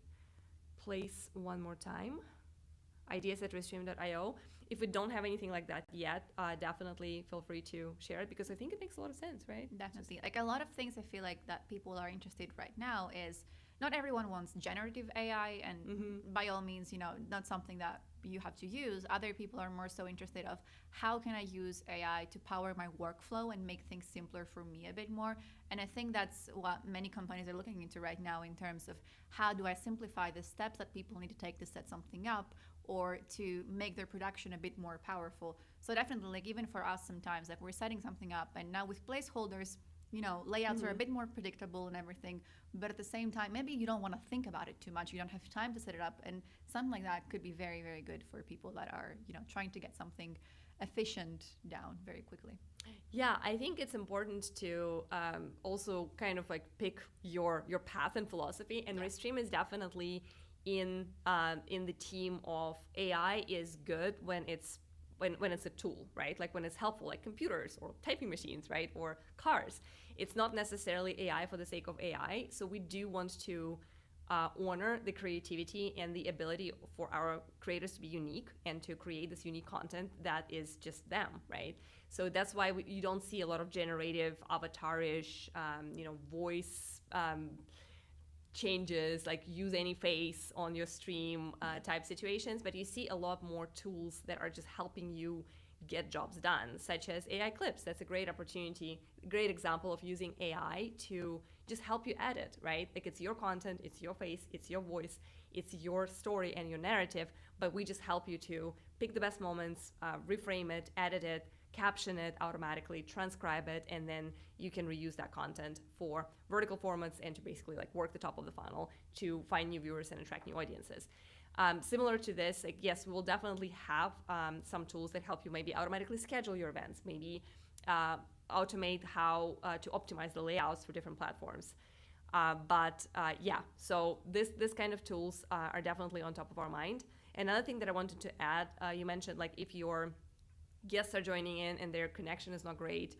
place one more time. Ideas at restream.io. If we don't have anything like that yet, definitely feel free to share it, because I think it makes a lot of sense, right? Definitely. Like a lot of things I feel like that people are interested right now is not everyone wants generative AI, and by all means, not something that you have to use. Other people are more so interested of how can I use AI to power my workflow and make things simpler for me a bit more. And I think that's what many companies are looking into right now in terms of how do I simplify the steps that people need to take to set something up or to make their production a bit more powerful. So definitely, like even for us sometimes, like we're setting something up and now with placeholders, layouts are a bit more predictable and everything, but at the same time, maybe you don't want to think about it too much. You don't have time to set it up, and something like that could be very, very good for people that are, trying to get something efficient down very quickly. Yeah, I think it's important to also kind of like pick your path and philosophy, and Restream is definitely in the team of AI is good when it's a tool, right? Like when it's helpful, like computers or typing machines, right? Or cars. It's not necessarily AI for the sake of AI. So we do want to honor the creativity and the ability for our creators to be unique and to create this unique content that is just them, right? So that's why you don't see a lot of generative, avatarish, voice changes, like use any face on your stream type situations, but you see a lot more tools that are just helping you get jobs done, such as AI clips. That's a great opportunity, great example of using AI to just help you edit, right? Like it's your content, it's your face, it's your voice, it's your story and your narrative, but we just help you to pick the best moments, reframe it, edit it, caption it automatically, transcribe it, and then you can reuse that content for vertical formats and to basically like work the top of the funnel to find new viewers and attract new audiences. Similar to this, like, yes, we will definitely have some tools that help you maybe automatically schedule your events, maybe automate how to optimize the layouts for different platforms. Yeah, so this kind of tools are definitely on top of our mind. Another thing that I wanted to add, you mentioned like if your guests are joining in and their connection is not great,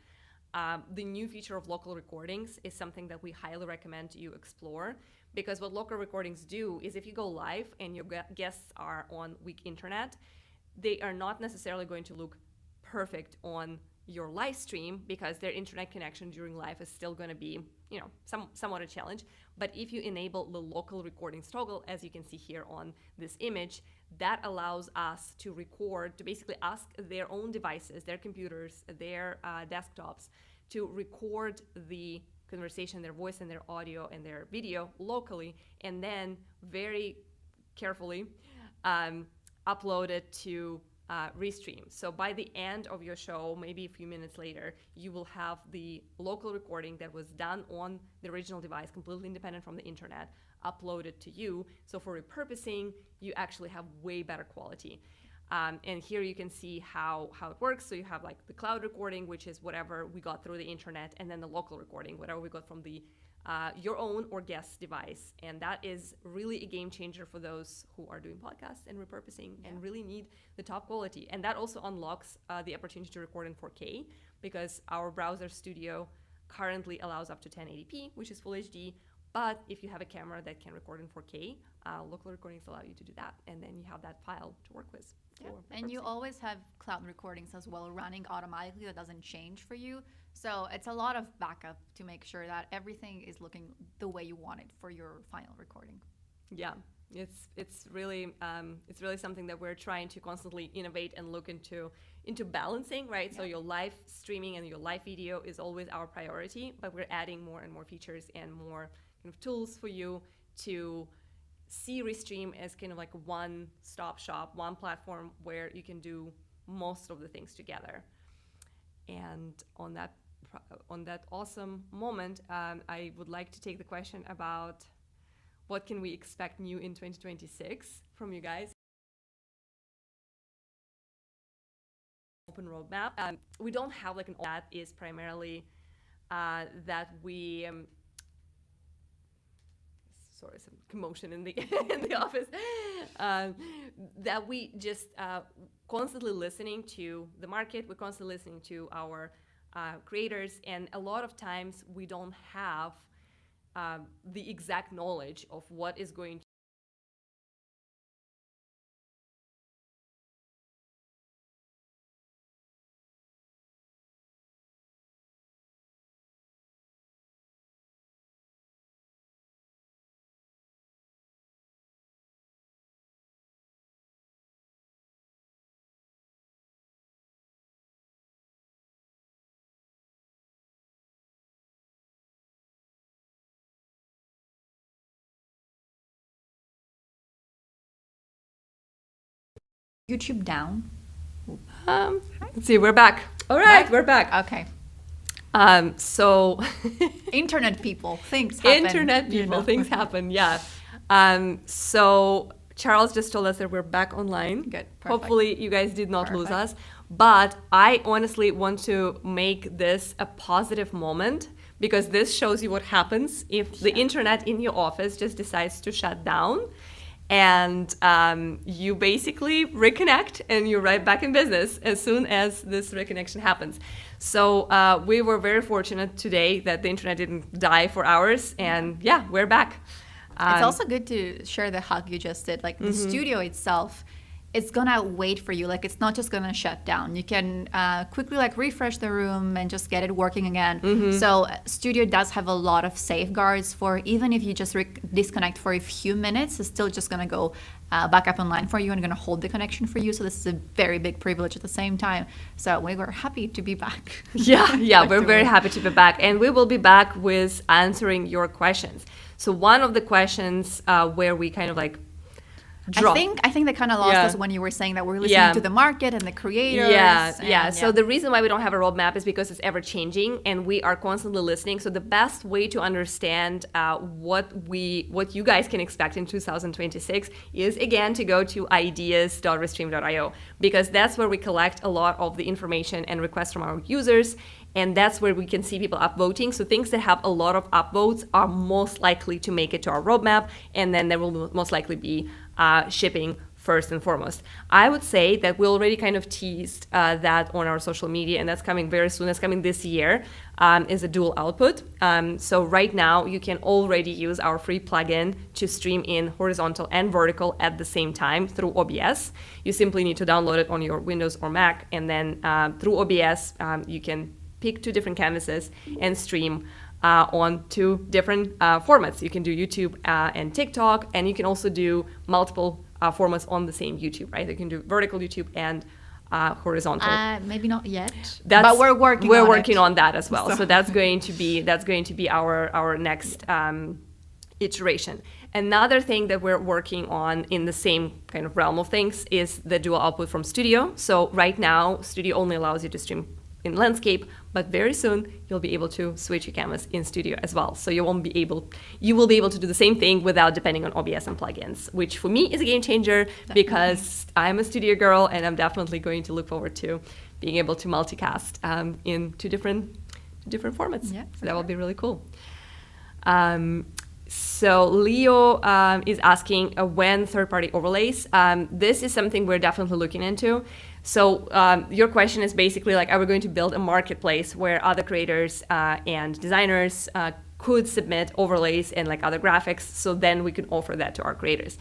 the new feature of local recordings is something that we highly recommend you explore, because what local recordings do is if you go live and your guests are on weak internet, they are not necessarily going to look perfect on your live stream because their internet connection during live is still going to be, you know, somewhat a challenge. But if you enable the local recordings toggle, as you can see here on this image, that allows us to record, to basically ask their own devices, their computers, their desktops, to record the conversation, their voice and their audio and their video locally, and then very carefully upload it to Restream. So by the end of your show, maybe a few minutes later, you will have the local recording that was done on the original device, completely independent from the internet, uploaded to you. So for repurposing, you actually have way better quality. And here you can see how it works. So you have like the cloud recording, which is whatever we got through the internet, and then the local recording, whatever we got from the your own or guest device. And that is really a game changer for those who are doing podcasts and repurposing and really need the top quality. And that also unlocks the opportunity to record in 4K, because our browser studio currently allows up to 1080p, which is full HD. But if you have a camera that can record in 4K, local recordings allow you to do that. And then you have that file to work with. And you always have cloud recordings as well running automatically. That doesn't change for you. So it's a lot of backup to make sure that everything is looking the way you want it for your final recording. Yeah, it's really something that we're trying to constantly innovate and look into balancing, right? So your live streaming and your live video is always our priority, but we're adding more and more features and more kind of tools for you to see Restream as kind of like a one-stop shop, one platform where you can do most of the things together. And on that awesome moment, I would like to take the question about what can we expect new in 2026 from you guys. Open roadmap. We don't have like that is primarily that we. Sorry, some commotion in the in the office. That we just constantly listening to the market. We're constantly listening to our creators, and a lot of times we don't have the exact knowledge of what is going to. YouTube down. Let's see, we're back. All right, we're back. Okay. So Internet people, things happen. Internet people, things happen. Yeah. So Charles just told us that we're back online. Good. Perfect. Hopefully you guys did not lose us. But I honestly want to make this a positive moment, because this shows you what happens if the internet in your office just decides to shut down. And you basically reconnect and you're right back in business as soon as this reconnection happens. So we were very fortunate today that the internet didn't die for hours, and yeah, we're back. It's also good to share the hug you just did. Like the studio itself it's gonna wait for you. Like, it's not just gonna shut down. You can quickly like refresh the room and just get it working again. So Studio does have a lot of safeguards for even if you just disconnect for a few minutes, it's still just gonna go back up online for you and gonna hold the connection for you. So this is a very big privilege at the same time. So we were happy to be back. Yeah, we're very happy to be back, and we will be back with answering your questions. So one of the questions where we kind of like I think they kind of lost us when you were saying that we're listening to the market and the creators. So the reason why we don't have a roadmap is because it's ever changing and we are constantly listening. So the best way to understand what you guys can expect in 2026 is, again, to go to ideas.restream.io, because that's where we collect a lot of the information and requests from our users. And that's where we can see people upvoting. So things that have a lot of upvotes are most likely to make it to our roadmap, and then there will most likely be shipping first and foremost. I would say that we already kind of teased that on our social media, and that's coming very soon. That's coming this year, is a dual output. So right now you can already use our free plugin to stream in horizontal and vertical at the same time through OBS. You simply need to download it on your Windows or Mac, and then through OBS you can pick 2 different canvases and stream on 2 different formats. You can do YouTube and TikTok, and you can also do multiple formats on the same YouTube, right? You can do vertical YouTube and horizontal. Maybe not yet, but we're working on that as well. So that's going to be our next iteration. Another thing that we're working on in the same kind of realm of things is the dual output from Studio. So right now, Studio only allows you to stream in landscape, but very soon you'll be able to switch your canvas in Studio as well. So you will be able to do the same thing without depending on OBS and plugins, which for me is a game changer. Definitely. Because I'm a Studio girl, and I'm definitely going to look forward to being able to multicast in two different formats. Yeah, so that will be really cool. So Leo is asking when third-party overlays. This is something we're definitely looking into. So your question is basically like, are we going to build a marketplace where other creators and designers could submit overlays and like other graphics, so then we can offer that to our creators?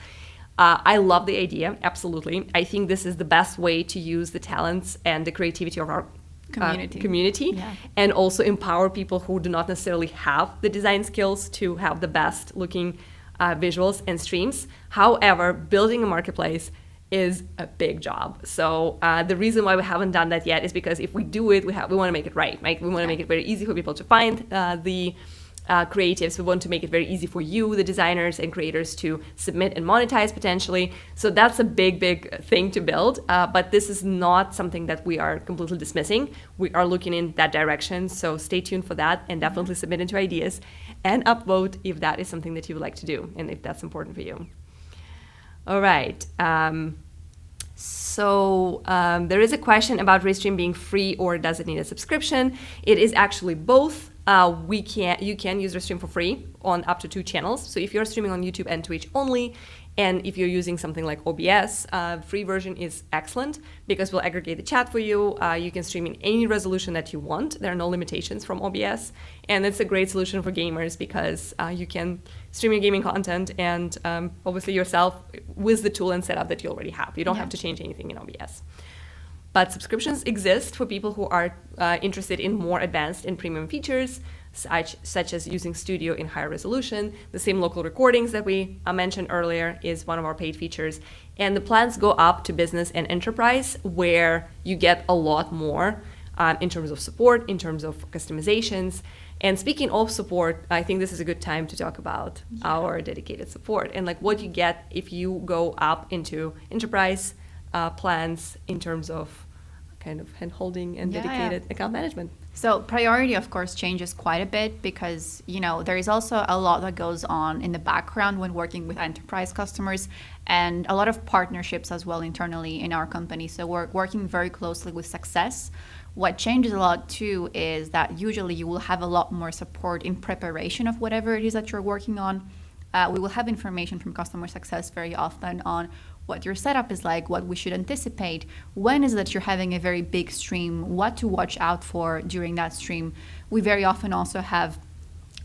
I love the idea, absolutely. I think this is the best way to use the talents and the creativity of our community and also empower people who do not necessarily have the design skills to have the best looking visuals and streams. However, building a marketplace is a big job. So the reason why we haven't done that yet is because if we do it, we want to make it right? We want to make it very easy for people to find the creatives. We want to make it very easy for you, the designers and creators, to submit and monetize potentially. So that's a big thing to build. But this is not something that we are completely dismissing. We are looking in that direction. So stay tuned for that, and definitely submit into ideas and upvote if that is something that you would like to do and if that's important for you. All right. So there is a question about Restream being free, or does it need a subscription? It is actually both. You can use Restream for free on up to 2 channels. So if you're streaming on YouTube and Twitch only, and if you're using something like OBS, free version is excellent because we'll aggregate the chat for you. You can stream in any resolution that you want. There are no limitations from OBS. And it's a great solution for gamers because you can stream your gaming content and obviously yourself with the tool and setup that you already have. You don't have to change anything in OBS. But subscriptions exist for people who are interested in more advanced and premium features, such as using Studio in higher resolution. The same local recordings that we mentioned earlier is one of our paid features. And the plans go up to business and enterprise, where you get a lot more in terms of support, in terms of customizations. And speaking of support, I think this is a good time to talk about our dedicated support and like what you get if you go up into enterprise plans in terms of kind of hand-holding and dedicated account management. So priority, of course, changes quite a bit because, there is also a lot that goes on in the background when working with enterprise customers, and a lot of partnerships as well internally in our company. So we're working very closely with Success. What changes a lot too is that usually you will have a lot more support in preparation of whatever it is that you're working on. We will have information from customer success very often on what your setup is like, what we should anticipate, when is that you're having a very big stream, what to watch out for during that stream. We very often also have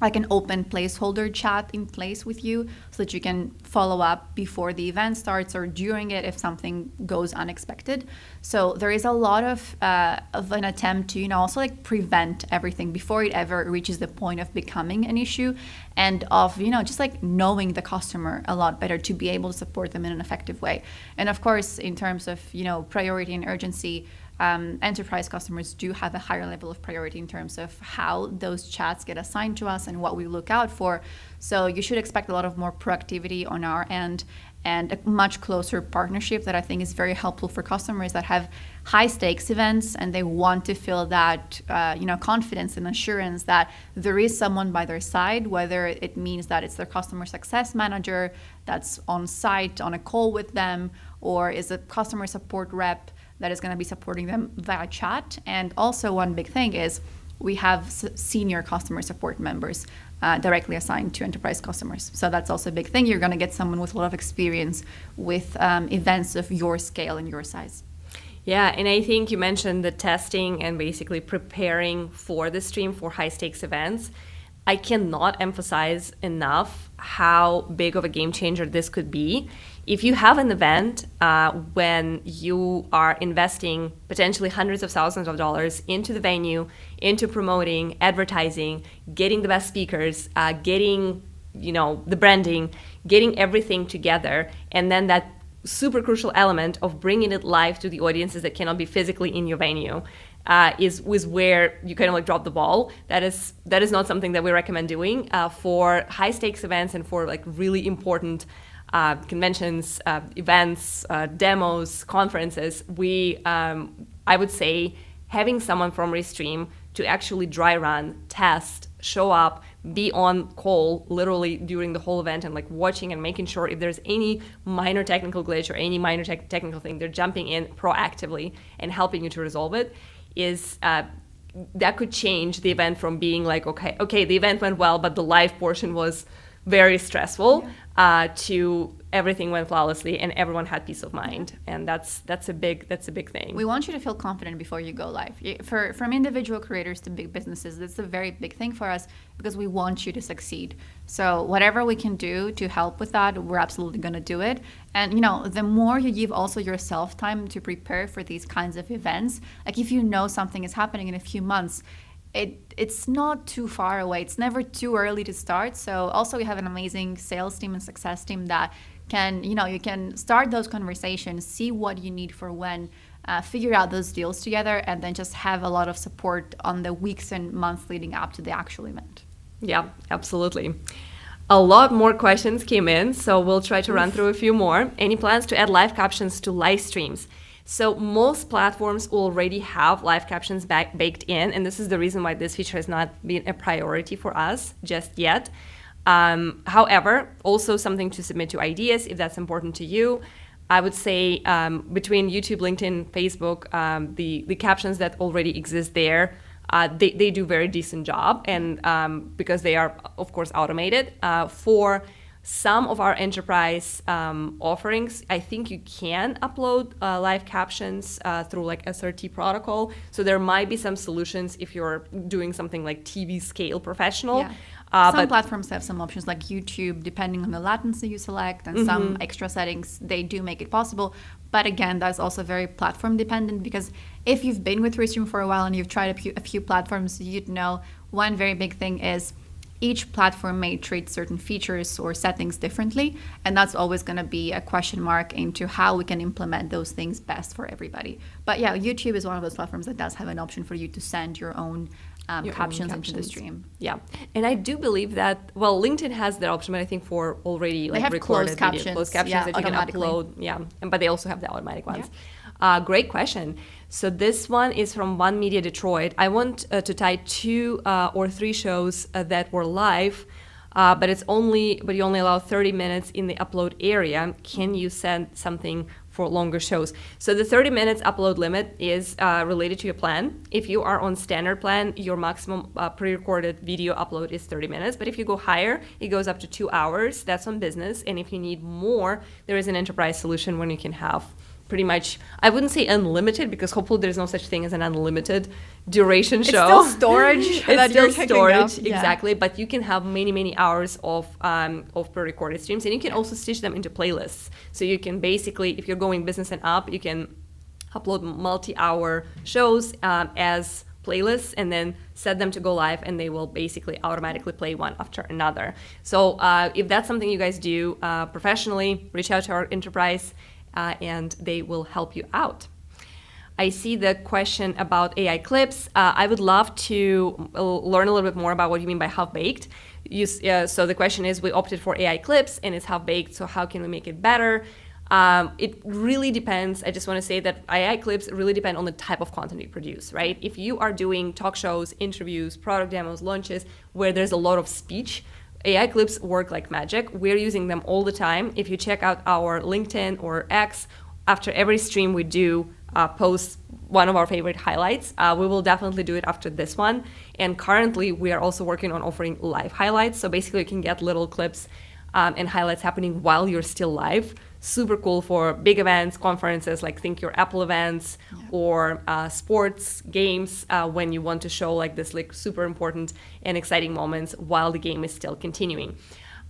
like an open placeholder chat in place with you so that you can follow up before the event starts or during it if something goes unexpected. So there is a lot of an attempt to, also like prevent everything before it ever reaches the point of becoming an issue, and of, just like knowing the customer a lot better to be able to support them in an effective way. And of course, in terms of, priority and urgency, enterprise customers do have a higher level of priority in terms of how those chats get assigned to us and what we look out for. So you should expect a lot of more proactivity on our end and a much closer partnership that I think is very helpful for customers that have high stakes events and they want to feel that confidence and assurance that there is someone by their side, whether it means that it's their customer success manager that's on site on a call with them, or is a customer support rep that is going to be supporting them via chat. And also one big thing is we have senior customer support members directly assigned to enterprise customers. So that's also a big thing. You're going to get someone with a lot of experience with events of your scale and your size. Yeah, and I think you mentioned the testing and basically preparing for the stream for high stakes events. I cannot emphasize enough how big of a game changer this could be. If you have an event when you are investing potentially hundreds of thousands of dollars into the venue, into promoting, advertising, getting the best speakers, getting the branding, getting everything together, and then that super crucial element of bringing it live to the audiences that cannot be physically in your venue is where you kind of like drop the ball. That is not something that we recommend doing for high stakes events and for like really important conventions, events, demos, conferences. I would say having someone from Restream to actually dry run, test, show up, be on call literally during the whole event and like watching and making sure if there's any minor technical glitch or any minor technical thing, they're jumping in proactively and helping you to resolve it, is that could change the event from being like, okay, the event went well, but the live portion was very stressful, to everything went flawlessly and everyone had peace of mind. And that's a big thing. We want you to feel confident before you go live. From individual creators to big businesses, that's a very big thing for us because we want you to succeed. So whatever we can do to help with that, we're absolutely going to do it. And the more you give also yourself time to prepare for these kinds of events, like if you know something is happening in a few months, it's not too far away. It's never too early to start. So also we have an amazing sales team and success team that can, you can start those conversations, see what you need for when, figure out those deals together, and then just have a lot of support on the weeks and months leading up to the actual event. Yeah, absolutely. A lot more questions came in, so we'll try to run through a few more. Any plans to add live captions to live streams? So most platforms already have live captions baked in, and this is the reason why this feature has not been a priority for us just yet. However, also something to submit to ideas if that's important to you. I would say between YouTube, LinkedIn, Facebook, the captions that already exist there, they do very decent job, and because they are, of course, automated. For some of our enterprise offerings, I think you can upload live captions through like SRT protocol. So there might be some solutions if you're doing something like TV scale professional. Yeah. Some platforms have some options like YouTube, depending on the latency you select, and some extra settings, they do make it possible. But again, that's also very platform dependent, because if you've been with Restream for a while and you've tried a few platforms, you'd know one very big thing is each platform may treat certain features or settings differently, and that's always going to be a question mark into how we can implement those things best for everybody. But yeah, YouTube is one of those platforms that does have an option for you to send your own captions into the stream. Yeah, and I do believe that, well, LinkedIn has that option, but I think for already like recorded video, closed captions that you can upload. Yeah, but they also have the automatic ones. Yeah. Great question. So this one is from One Media Detroit. I want to tie 2 or 3 shows that were live, but you only allow 30 minutes in the upload area. Can you send something for longer shows? So the 30 minutes upload limit is related to your plan. If you are on standard plan, your maximum pre-recorded video upload is 30 minutes. But if you go higher, it goes up to 2 hours. That's on business. And if you need more, there is an enterprise solution when you can have pretty much, I wouldn't say unlimited, because hopefully there's no such thing as an unlimited duration It's show. still storage. It's still storage, Yeah. exactly. But you can have many hours of pre-recorded streams, and you can also stitch them into playlists. So you can basically, if you're going business and up, you can upload multi-hour shows as playlists and then set them to go live, and they will basically automatically play one after another. So if that's something you guys do professionally, reach out to our enterprise and they will help you out. I see the question about AI clips. I would love to learn a little bit more about what you mean by half-baked. So the question is, we opted for AI clips and it's half-baked, so how can we make it better? It really depends. I just want to say that AI clips really depend on the type of content you produce, right? If you are doing talk shows, interviews, product demos, launches, where there's a lot of speech, AI clips work like magic. We're using them all the time. If you check out our LinkedIn or X, after every stream we do post one of our favorite highlights. We will definitely do it after this one. And currently we are also working on offering live highlights. So basically you can get little clips and highlights happening while you're still live. Super cool for big events, conferences, like think your Apple events, or sports games, when you want to show like this like super important and exciting moments while the game is still continuing.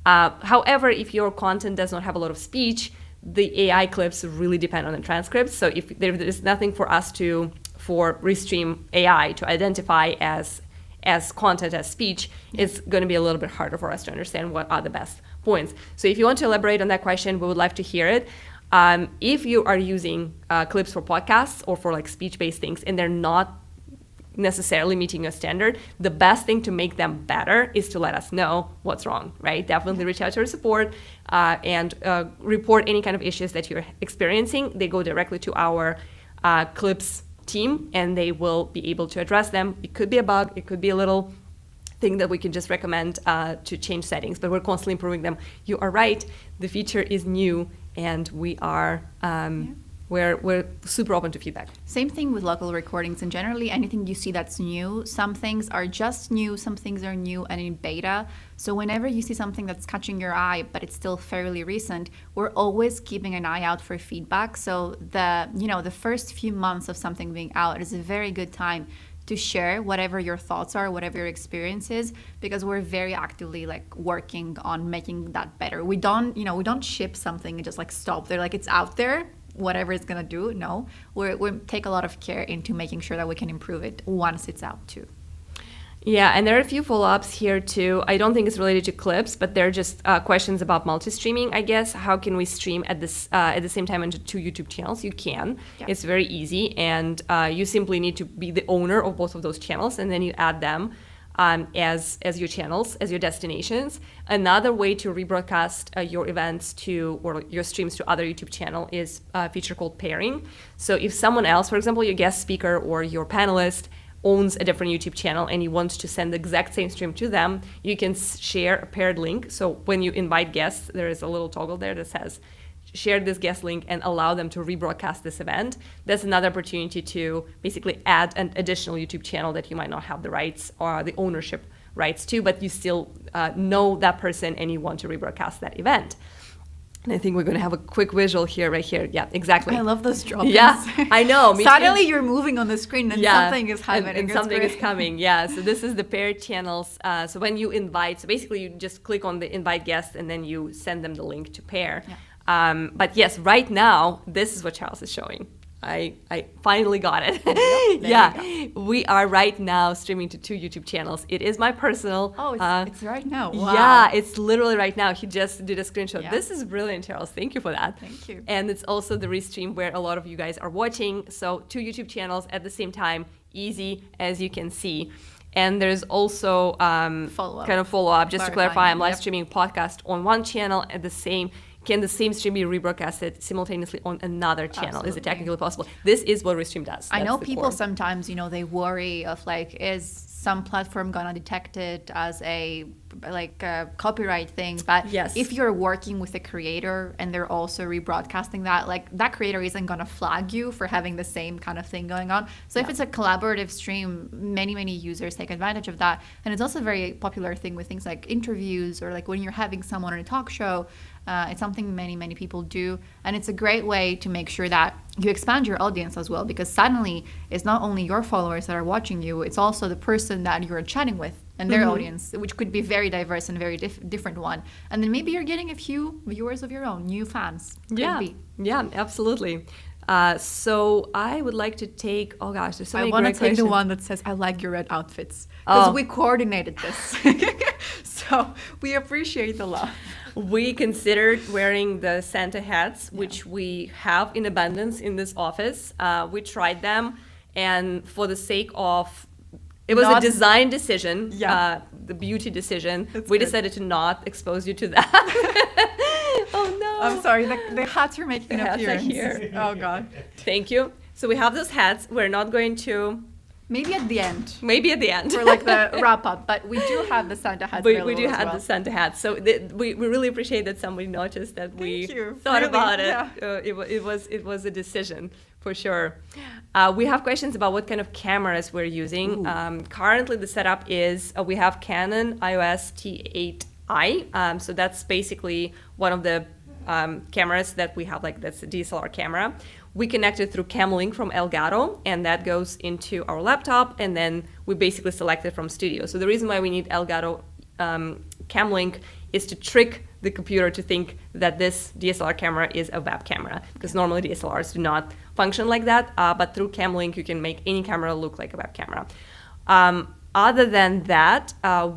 However, if your content does not have a lot of speech, the AI clips really depend on the transcripts. So if there is nothing for Restream AI to identify as content, as speech, it's going to be a little bit harder for us to understand what are the best points. So if you want to elaborate on that question, we would like to hear it. If you are using clips for podcasts or for like speech-based things and they're not necessarily meeting your standard, the best thing to make them better is to let us know what's wrong, right? Definitely reach out to our support and report any kind of issues that you're experiencing. They go directly to our clips team and they will be able to address them. It could be a bug, it could be a little thing that we can just recommend to change settings, but we're constantly improving them. You are right, the feature is new and we are we're super open to feedback. Same thing with local recordings, and generally anything you see that's new, some things are just new, some things are new and in beta. So whenever you see something that's catching your eye but it's still fairly recent, we're always keeping an eye out for feedback. So the first few months of something being out is a very good time to share whatever your thoughts are, whatever your experience is, because we're very actively like working on making that better. We don't ship something and just like stop there, like it's out there, whatever it's gonna do. No, we take a lot of care into making sure that we can improve it once it's out too. Yeah, and there are a few follow-ups here too. I don't think it's related to clips, but they're just questions about multi-streaming, I guess. How can we stream at the same time onto 2 YouTube channels? You can. Yeah. It's very easy, and you simply need to be the owner of both of those channels, and then you add them as your channels, as your destinations. Another way to rebroadcast your events or your streams to other YouTube channel is a feature called pairing. So if someone else, for example, your guest speaker or your panelist, owns a different YouTube channel and you want to send the exact same stream to them, you can share a paired link. So when you invite guests, there is a little toggle there that says share this guest link and allow them to rebroadcast this event. That's another opportunity to basically add an additional YouTube channel that you might not have the rights or the ownership rights to, but you still know that person and you want to rebroadcast that event. And I think we're going to have a quick visual here, right here. Yeah, exactly. I love those drop-ins. Yeah, I know. Suddenly you're moving on the screen and something is happening. And something is coming, yeah. So this is the paired channels. So when you invite, so basically you just click on the invite guest and then you send them the link to pair. Yeah. But yes, right now, this is what Charles is showing. I finally got it. Yeah, we are right now streaming to 2 YouTube channels. It is my personal. Oh, it's right now. Wow. Yeah, it's literally right now. He just did a screenshot. Yeah. This is brilliant, Charles. Thank you for that. Thank you. And it's also the Restream where a lot of you guys are watching. So 2 YouTube channels at the same time, easy as you can see. And there's also follow-up. Just to clarify, I'm live streaming podcast on one channel at the same. Can the same stream be rebroadcasted simultaneously on another channel? Absolutely. Is it technically possible? This is what Restream does. I know people sometimes, they worry of like, is some platform gonna detect it as a copyright thing? But yes. If you're working with a creator and they're also rebroadcasting that, like that creator isn't gonna flag you for having the same kind of thing going on. So if it's a collaborative stream, many users take advantage of that. And it's also a very popular thing with things like interviews or like when you're having someone on a talk show. It's something many people do, and it's a great way to make sure that you expand your audience as well, because suddenly it's not only your followers that are watching you, it's also the person that you're chatting with and their audience, which could be very diverse and very different one. And then maybe you're getting a few viewers of your own, new fans. Yeah, absolutely. So I would like to take, oh gosh, there's so many I want to great take questions. the one that says, I like your red outfits. Because we coordinated this. So we appreciate the love. We considered wearing the Santa hats, which we have in abundance in this office. We tried them, and for the sake of, it was a design decision, the beauty decision, we decided to not expose you to that. Oh no. I'm sorry, the hats are making an appearance. Here. Oh God. Thank you. So we have those hats. We're not going to... Maybe at the end. For like the wrap up, but we do have the Santa hats. We do have the Santa hats. So we really appreciate that somebody noticed that we thought about it. Yeah. It was a decision for sure. We have questions about what kind of cameras we're using. Currently, the setup is we have Canon EOS T8i. So that's basically one of the cameras that we have. Like that's a DSLR camera. We connected through Camlink from Elgato, and that goes into our laptop, and then we basically select it from Studio. So the reason why we need Elgato Camlink is to trick the computer to think that this DSLR camera is a web camera, because normally DSLRs do not function like that, but through Camlink you can make any camera look like a web camera. Other than that,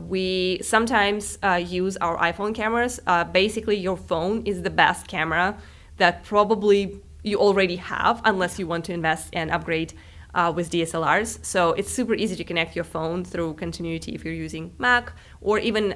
we sometimes use our iPhone cameras. Basically, your phone is the best camera that probably you already have, unless you want to invest and upgrade with DSLRs. So it's super easy to connect your phone through Continuity if you're using Mac, or even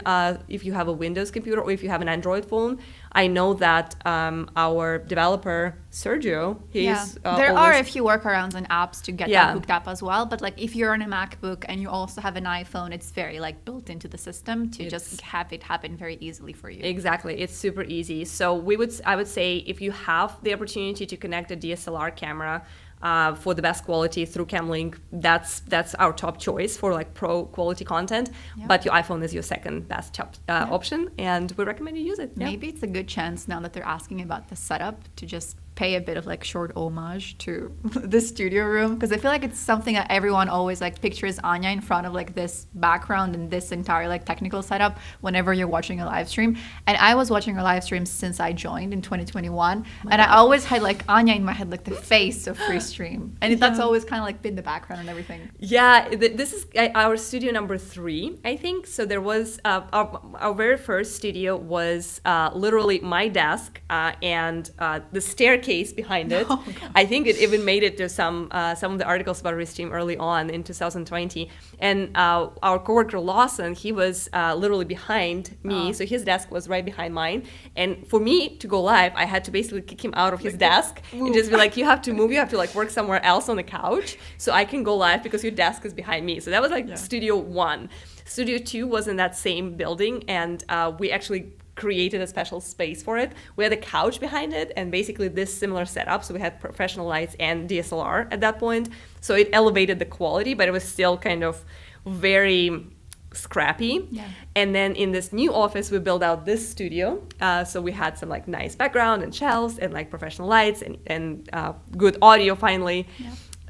if you have a Windows computer, or if you have an Android phone. I know that our developer, Sergio, there are a few workarounds and apps to get that hooked up as well. But like if you're on a MacBook and you also have an iPhone, it's very like built into the system to just have it happen very easily for you. Exactly, it's super easy. So I would say if you have the opportunity to connect a DSLR camera for the best quality through Camlink, that's our top choice for like pro quality content. But your iPhone is your second best option, and we recommend you use it. Maybe it's a good chance, now that they're asking about the setup, to just pay a bit of like short homage to the studio room, because I feel like it's something that everyone always like pictures Anya in front of like this background and this entire like technical setup whenever you're watching a live stream. And I was watching a live stream since I joined in 2021, and I always had like Anya in my head, like the face of Restream, and that's always kind of like been the background and everything. Yeah, this is our studio number 3, I think. So there was our very first studio was literally my desk and the staircase behind it. I think it even made it to some of the articles about Restream early on in 2020. And our coworker Lawson, he was literally behind me, so his desk was right behind mine. And for me to go live, I had to basically kick him out of his desk and just be like, you have to move, you have to like work somewhere else on the couch so I can go live because your desk is behind me. So that was like Studio 1. Studio 2 was in that same building, and we actually created a special space for it. We had a couch behind it and basically this similar setup. So we had professional lights and DSLR at that point. So it elevated the quality, but it was still kind of very scrappy. And then in this new office, we built out this studio. So we had some like nice background and shelves and like professional lights and good audio finally.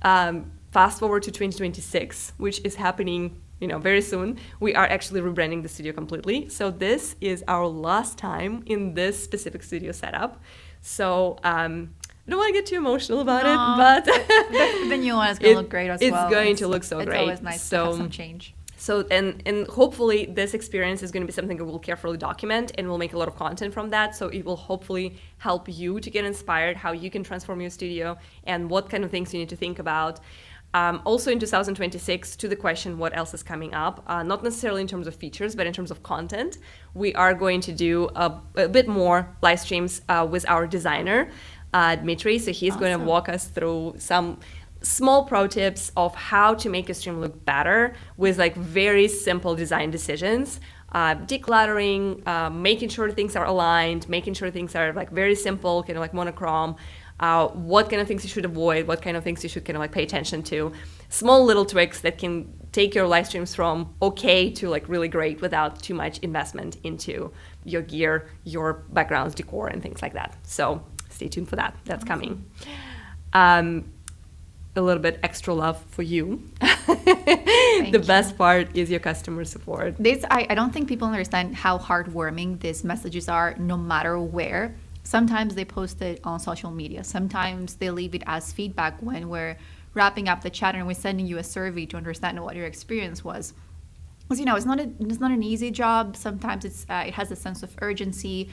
Fast forward to 2026, which is happening very soon. We are actually rebranding the studio completely. So this is our last time in this specific studio setup. So I don't want to get too emotional about it, but the new one is going to look great as well. It's going to look so great. It's always nice to have some change. So and hopefully this experience is going to be something that we'll carefully document, and we'll make a lot of content from that. So it will hopefully help you to get inspired how you can transform your studio and what kind of things you need to think about. Also in 2026, to the question what else is coming up, not necessarily in terms of features, but in terms of content, we are going to do a bit more live streams with our designer, Dmitry. So he's going to walk us through some small pro tips of how to make a stream look better with like very simple design decisions. Decluttering, making sure things are aligned, making sure things are like very simple, kind of like monochrome. What kind of things you should avoid, what kind of things you should kind of like pay attention to. Small little tricks that can take your live streams from okay to like really great without too much investment into your gear, your backgrounds, decor, and things like that. So stay tuned for that. That's coming. A little bit extra love for you. The best part is your customer support. I don't think people understand how heartwarming these messages are, no matter where. Sometimes they post it on social media. Sometimes they leave it as feedback when we're wrapping up the chat and we're sending you a survey to understand what your experience was. Because it's not an easy job. Sometimes it has a sense of urgency.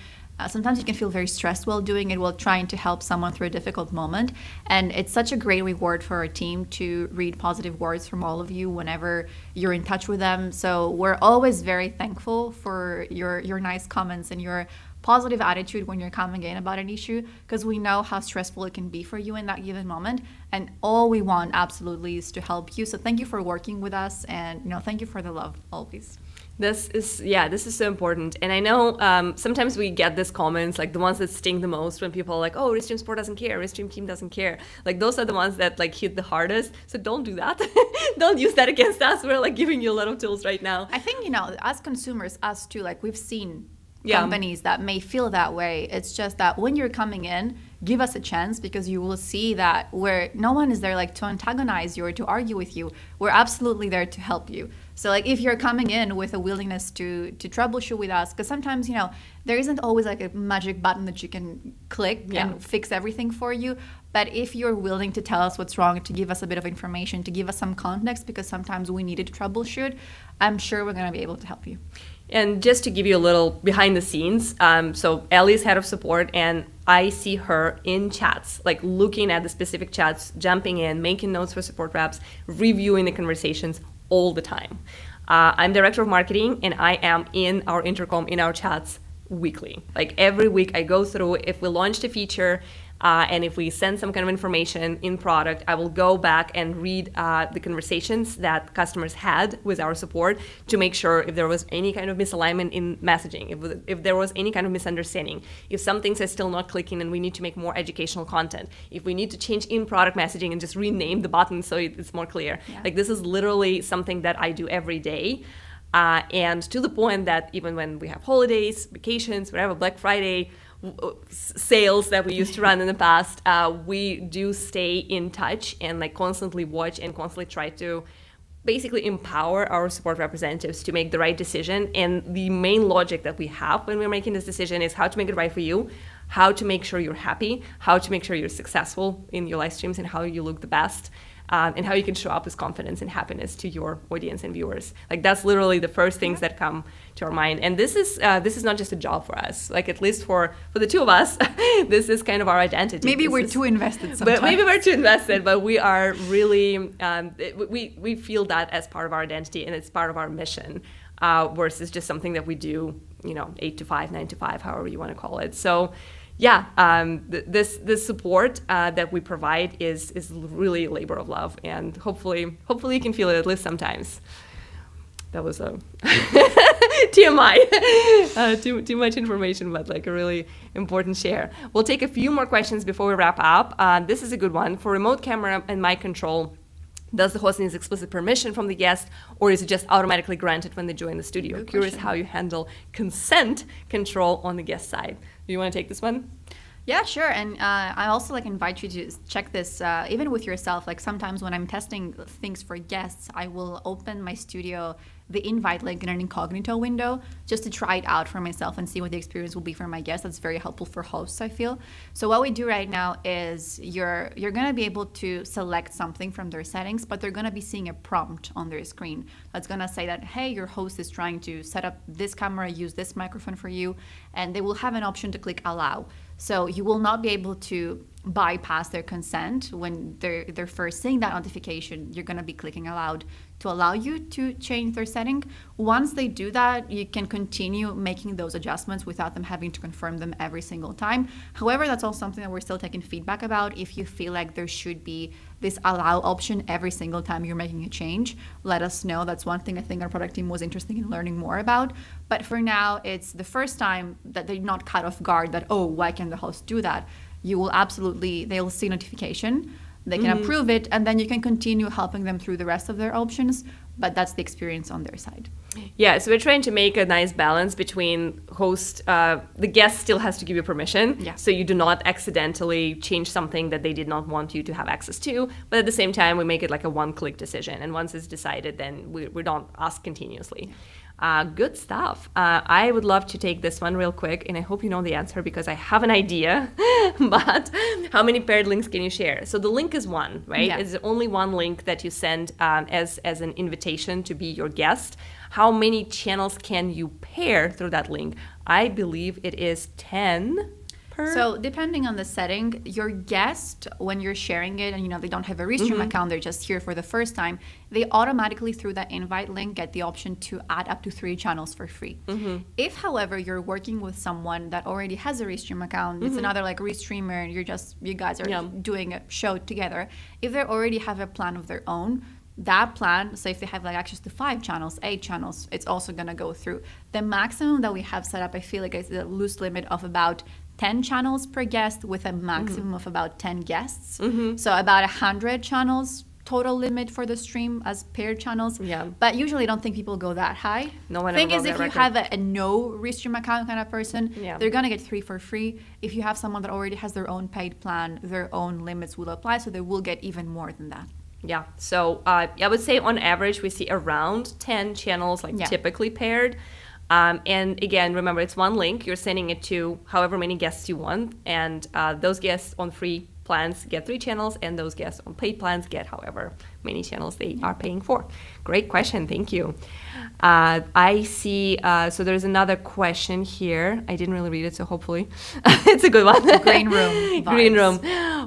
Sometimes you can feel very stressed while doing it, while trying to help someone through a difficult moment. And it's such a great reward for our team to read positive words from all of you whenever you're in touch with them. So we're always very thankful for your nice comments and your positive attitude when you're coming in about an issue, because we know how stressful it can be for you in that given moment. And all we want absolutely is to help you. So thank you for working with us, and thank you for the love always. This is so important. And I know sometimes we get these comments, like the ones that sting the most, when people are like, oh, Restream Support doesn't care, Restream team doesn't care. Like those are the ones that like hit the hardest. So don't do that. Don't use that against us. We're like giving you a lot of tools right now. I think, as consumers, us too, like we've seen companies that may feel that way. It's just that when you're coming in, give us a chance, because you will see that no one is there like to antagonize you or to argue with you. We're absolutely there to help you. So like if you're coming in with a willingness to troubleshoot with us, because sometimes, there isn't always like a magic button that you can click and fix everything for you. But if you're willing to tell us what's wrong, to give us a bit of information, to give us some context, because sometimes we needed to troubleshoot, I'm sure we're going to be able to help you. And just to give you a little behind the scenes, so Ellie's head of support, and I see her in chats, like looking at the specific chats, jumping in, making notes for support reps, reviewing the conversations all the time. I'm director of marketing, and I am in our intercom, in our chats weekly. Like every week I go through, if we launched a feature, and if we send some kind of information in product, I will go back and read the conversations that customers had with our support to make sure if there was any kind of misalignment in messaging, if there was any kind of misunderstanding, if some things are still not clicking and we need to make more educational content, if we need to change in product messaging and just rename the button so it's more clear. Yeah. Like this is literally something that I do every day. And to the point that even when we have holidays, vacations, whatever, Black Friday, sales that we used to run in the past, we do stay in touch and like constantly watch and constantly try to basically empower our support representatives to make the right decision. And the main logic that we have when we're making this decision is how to make it right for you, how to make sure you're happy, how to make sure you're successful in your live streams, and how you look the best. And how you can show up with confidence and happiness to your audience and viewers. Like that's literally the first things that come to our mind. And this is not just a job for us. Like at least for the two of us, this is kind of our identity. Maybe we're too invested sometimes. But maybe we're too invested, but we are really, we feel that as part of our identity, and it's part of our mission, versus just something that we do, 8 to 5, 9 to 5, however you want to call it. So yeah, this support that we provide is really a labor of love, and hopefully you can feel it at least sometimes. That was a TMI, too much information, but like a really important share. We'll take a few more questions before we wrap up. This is a good one. For remote camera and mic control, does the host need explicit permission from the guest, or is it just automatically granted when they join the studio? Curious how you handle consent control on the guest side. Do you want to take this one? Yeah, sure. And I also invite you to check this even with yourself. Like sometimes when I'm testing things for guests, I will open my studio, the invite link in an incognito window, just to try it out for myself and see what the experience will be for my guests. That's very helpful for hosts, I feel. So what we do right now is you're going to be able to select something from their settings, but they're going to be seeing a prompt on their screen that's going to say that, hey, your host is trying to set up this camera, use this microphone for you, and they will have an option to click allow. So you will not be able to bypass their consent when they're first seeing that notification. You're going to be clicking allowed to allow you to change their setting. Once they do that, you can continue making those adjustments without them having to confirm them every single time. However, that's also something that we're still taking feedback about. If you feel like there should be this allow option every single time you're making a change, let us know. That's one thing I think our product team was interested in learning more about. But for now, it's the first time that they're not caught off guard that, oh, why can the host do that? You will they'll see notification, they can approve it, and then you can continue helping them through the rest of their options. but that's the experience on their side. Yeah, so we're trying to make a nice balance between the guest still has to give you permission, so you do not accidentally change something that they did not want you to have access to, but at the same time, we make it like a one-click decision, and once it's decided, then we don't ask continuously. Good stuff. I would love to take this one real quick, and I hope you know the answer because I have an idea, but how many paired links can you share? So the link is one, right? It's only one link that you send as an invitation to be your guest. How many channels can you pair through that link? I believe it is 10 per. So depending on the setting, your guest, when you're sharing it and they don't have a Restream account, they're just here for the first time, they automatically through that invite link get the option to add up to 3 channels for free. If, however, you're working with someone that already has a Restream account, it's another like Restreamer, and you guys are doing a show together. If they already have a plan of their own, that plan, so if they have like access to 5 channels, 8 channels, it's also going to go through. The maximum that we have set up, I feel like, is a loose limit of about 10 channels per guest with a maximum of about 10 guests. So about 100 channels total limit for the stream as paired channels. But usually I don't think people go that high. No one thing is, if you have a no Restream account kind of person, they're going to get 3 for free. If you have someone that already has their own paid plan, their own limits will apply, so they will get even more than that. Yeah, so I would say on average we see around 10 channels typically paired. And again, remember, it's one link. You're sending it to however many guests you want, and those guests on free plans get 3 channels, and those guests on paid plans get however many channels they are paying for. Great question, thank you. I see, so there's another question here. I didn't really read it, so hopefully it's a good one. Green room vibes. Green room.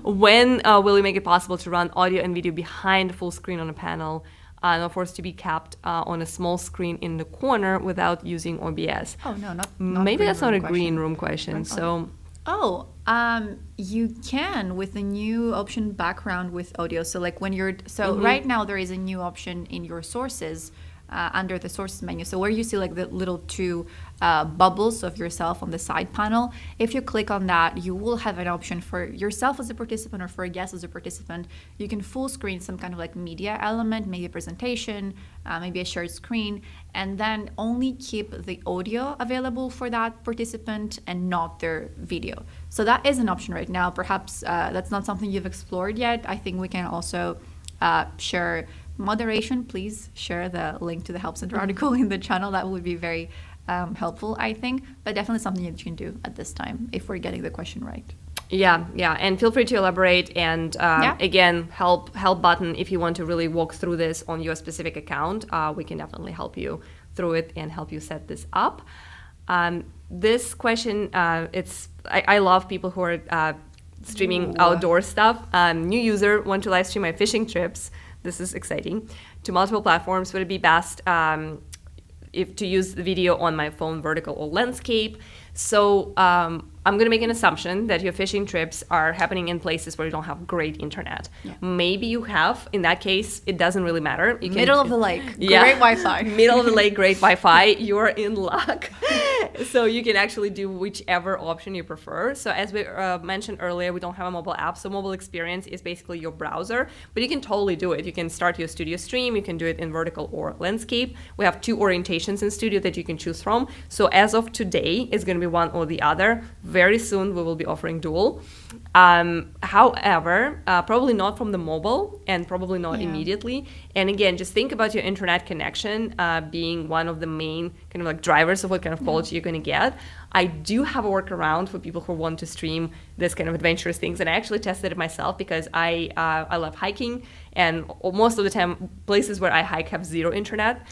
When will we make it possible to run audio and video behind full screen on a panel? Not forced to be capped on a small screen in the corner without using OBS. Oh, no, not maybe that's not a green room question. So, you can with the new option background with audio. So like when you're, right now there is a new option in your sources under the sources menu. So where you see like the little 2 bubbles of yourself on the side panel, if you click on that, you will have an option for yourself as a participant or for a guest as a participant. You can full screen some kind of like media element, maybe a presentation, maybe a shared screen, and then only keep the audio available for that participant and not their video. So that is an option right now. Perhaps that's not something you've explored yet. I think we can also share moderation. Please share the link to the Help Center article in the channel. That would be very helpful, I think, but definitely something that you can do at this time if we're getting the question right. Yeah, and feel free to elaborate, and again, help button if you want to really walk through this on your specific account. We can definitely help you through it and help you set this up. This question, I love people who are streaming outdoor stuff. New user, want to live stream my fishing trips. This is exciting. To multiple platforms, would it be best if to use the video on my phone, vertical or landscape? So I'm going to make an assumption that your fishing trips are happening in places where you don't have great internet. Maybe you have. In that case, it doesn't really matter. You Middle of the lake, great Wi-Fi. Middle of the lake, great Wi-Fi. You're in luck. So you can actually do whichever option you prefer. So as we mentioned earlier, we don't have a mobile app. So mobile experience is basically your browser. But you can totally do it. You can start your studio stream. You can do it in vertical or landscape. We have 2 orientations in studio that you can choose from. So as of today, it's going to be one or the other. Very soon we will be offering dual. However, probably not from the mobile and probably not immediately. And again, just think about your internet connection being one of the main kind of like drivers of what kind of quality you're going to get. I do have a workaround for people who want to stream this kind of adventurous things, and I actually tested it myself because I love hiking, and most of the time places where I hike have 0 internet.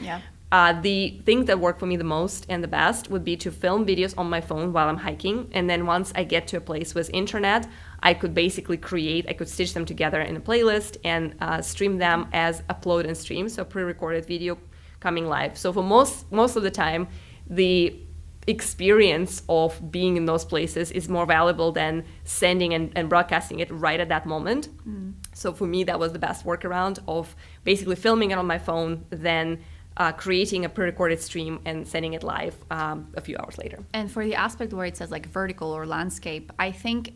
The things that work for me the most and the best would be to film videos on my phone while I'm hiking, and then once I get to a place with internet, I could basically I could stitch them together in a playlist and stream them as upload and stream, so pre-recorded video coming live. So for most of the time, the experience of being in those places is more valuable than sending and broadcasting it right at that moment. So for me, that was the best workaround of basically filming it on my phone, then creating a pre-recorded stream and sending it live a few hours later. And for the aspect where it says like vertical or landscape, I think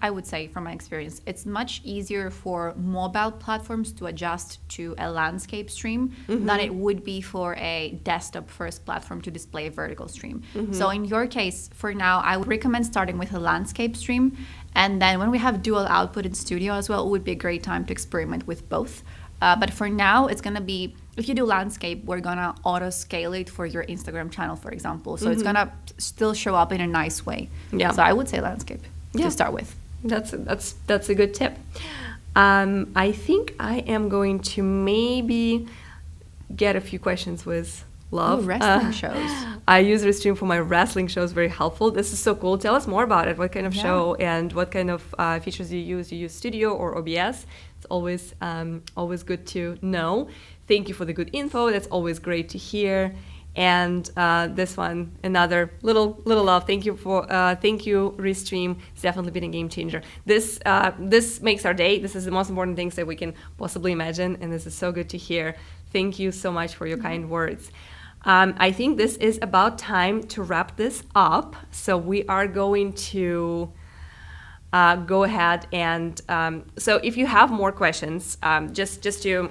I would say from my experience, it's much easier for mobile platforms to adjust to a landscape stream than it would be for a desktop first platform to display a vertical stream. So in your case, for now, I would recommend starting with a landscape stream. And then when we have dual output in studio as well, it would be a great time to experiment with both. But for now, it's going to be, if you do landscape, we're going to auto scale it for your Instagram channel, for example. So it's going to still show up in a nice way. Yeah. So I would say landscape to start with. That's a good tip. I think I am going to maybe get a few questions with love. Ooh, wrestling shows. I use Restream for my wrestling shows. Very helpful. This is so cool. Tell us more about it. What kind of show and what kind of features do you use? Do you use Studio or OBS? It's always good to know. Thank you for the good info. That's always great to hear. And this one, another little love. Thank you, Restream. It's definitely been a game changer. This makes our day. This is the most important things that we can possibly imagine, and this is so good to hear. Thank you so much for your kind words. I think this is about time to wrap this up. So we are going to go ahead and so if you have more questions, just to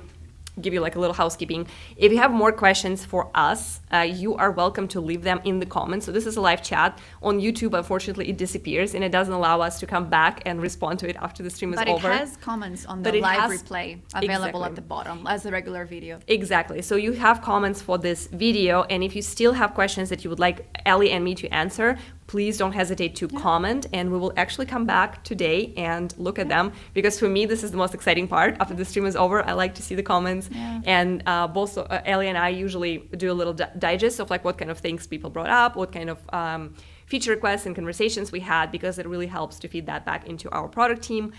give you like a little housekeeping. If you have more questions for us, you are welcome to leave them in the comments. So this is a live chat. On YouTube, unfortunately, it disappears and it doesn't allow us to come back and respond to it after the stream is over. But it has comments on the live replay available at the bottom as a regular video. Exactly. So you have comments for this video, and if you still have questions that you would like Ellie and me to answer, please don't hesitate to comment, and we will actually come back today and look at them, because for me this is the most exciting part. After the stream is over, I like to see the comments, and both Ellie and I usually do a little digest of like what kind of things people brought up, what kind of feature requests and conversations we had, because it really helps to feed that back into our product team.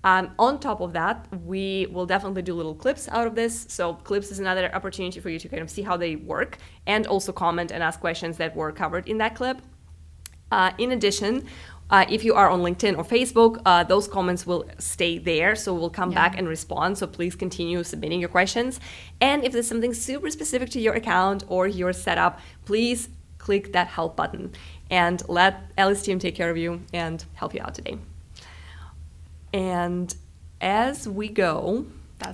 On top of that, we will definitely do little clips out of this. So clips is another opportunity for you to kind of see how they work and also comment and ask questions that were covered in that clip. In addition, if you are on LinkedIn or Facebook, those comments will stay there. So we'll come back and respond. So please continue submitting your questions. And if there's something super specific to your account or your setup, please click that help button and let Ellie's team take care of you and help you out today. And as we go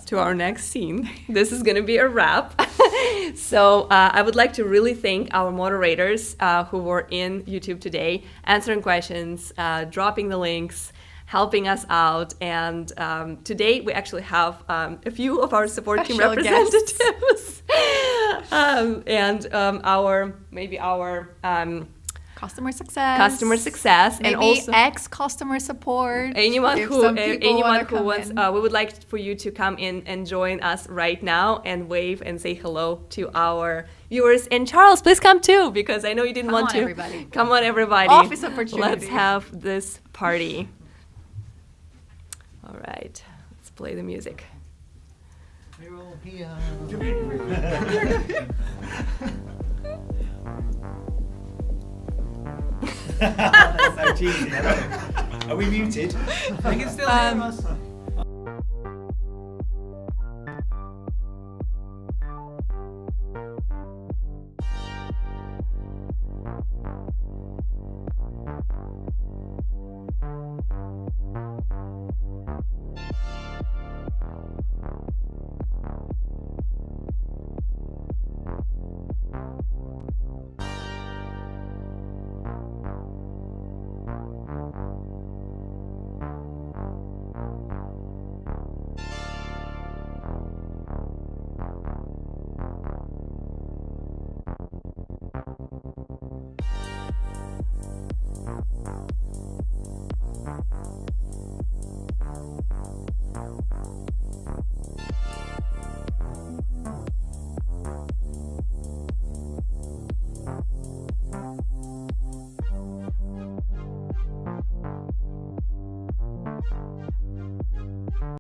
to our next scene, this is going to be a wrap. So I would like to really thank our moderators who were in YouTube today, answering questions, dropping the links, helping us out. And today we actually have a few of our support team representatives and our customer success, maybe and also ex-customer support. Anyone who wants, we would like for you to come in and join us right now and wave and say hello to our viewers. And Charles, please come too, because I know you didn't want to. Everybody. Come on, everybody. Office opportunity. Let's have this party. All right, let's play the music. We're all here. That's so cheesy. Are we muted? I can still hear us.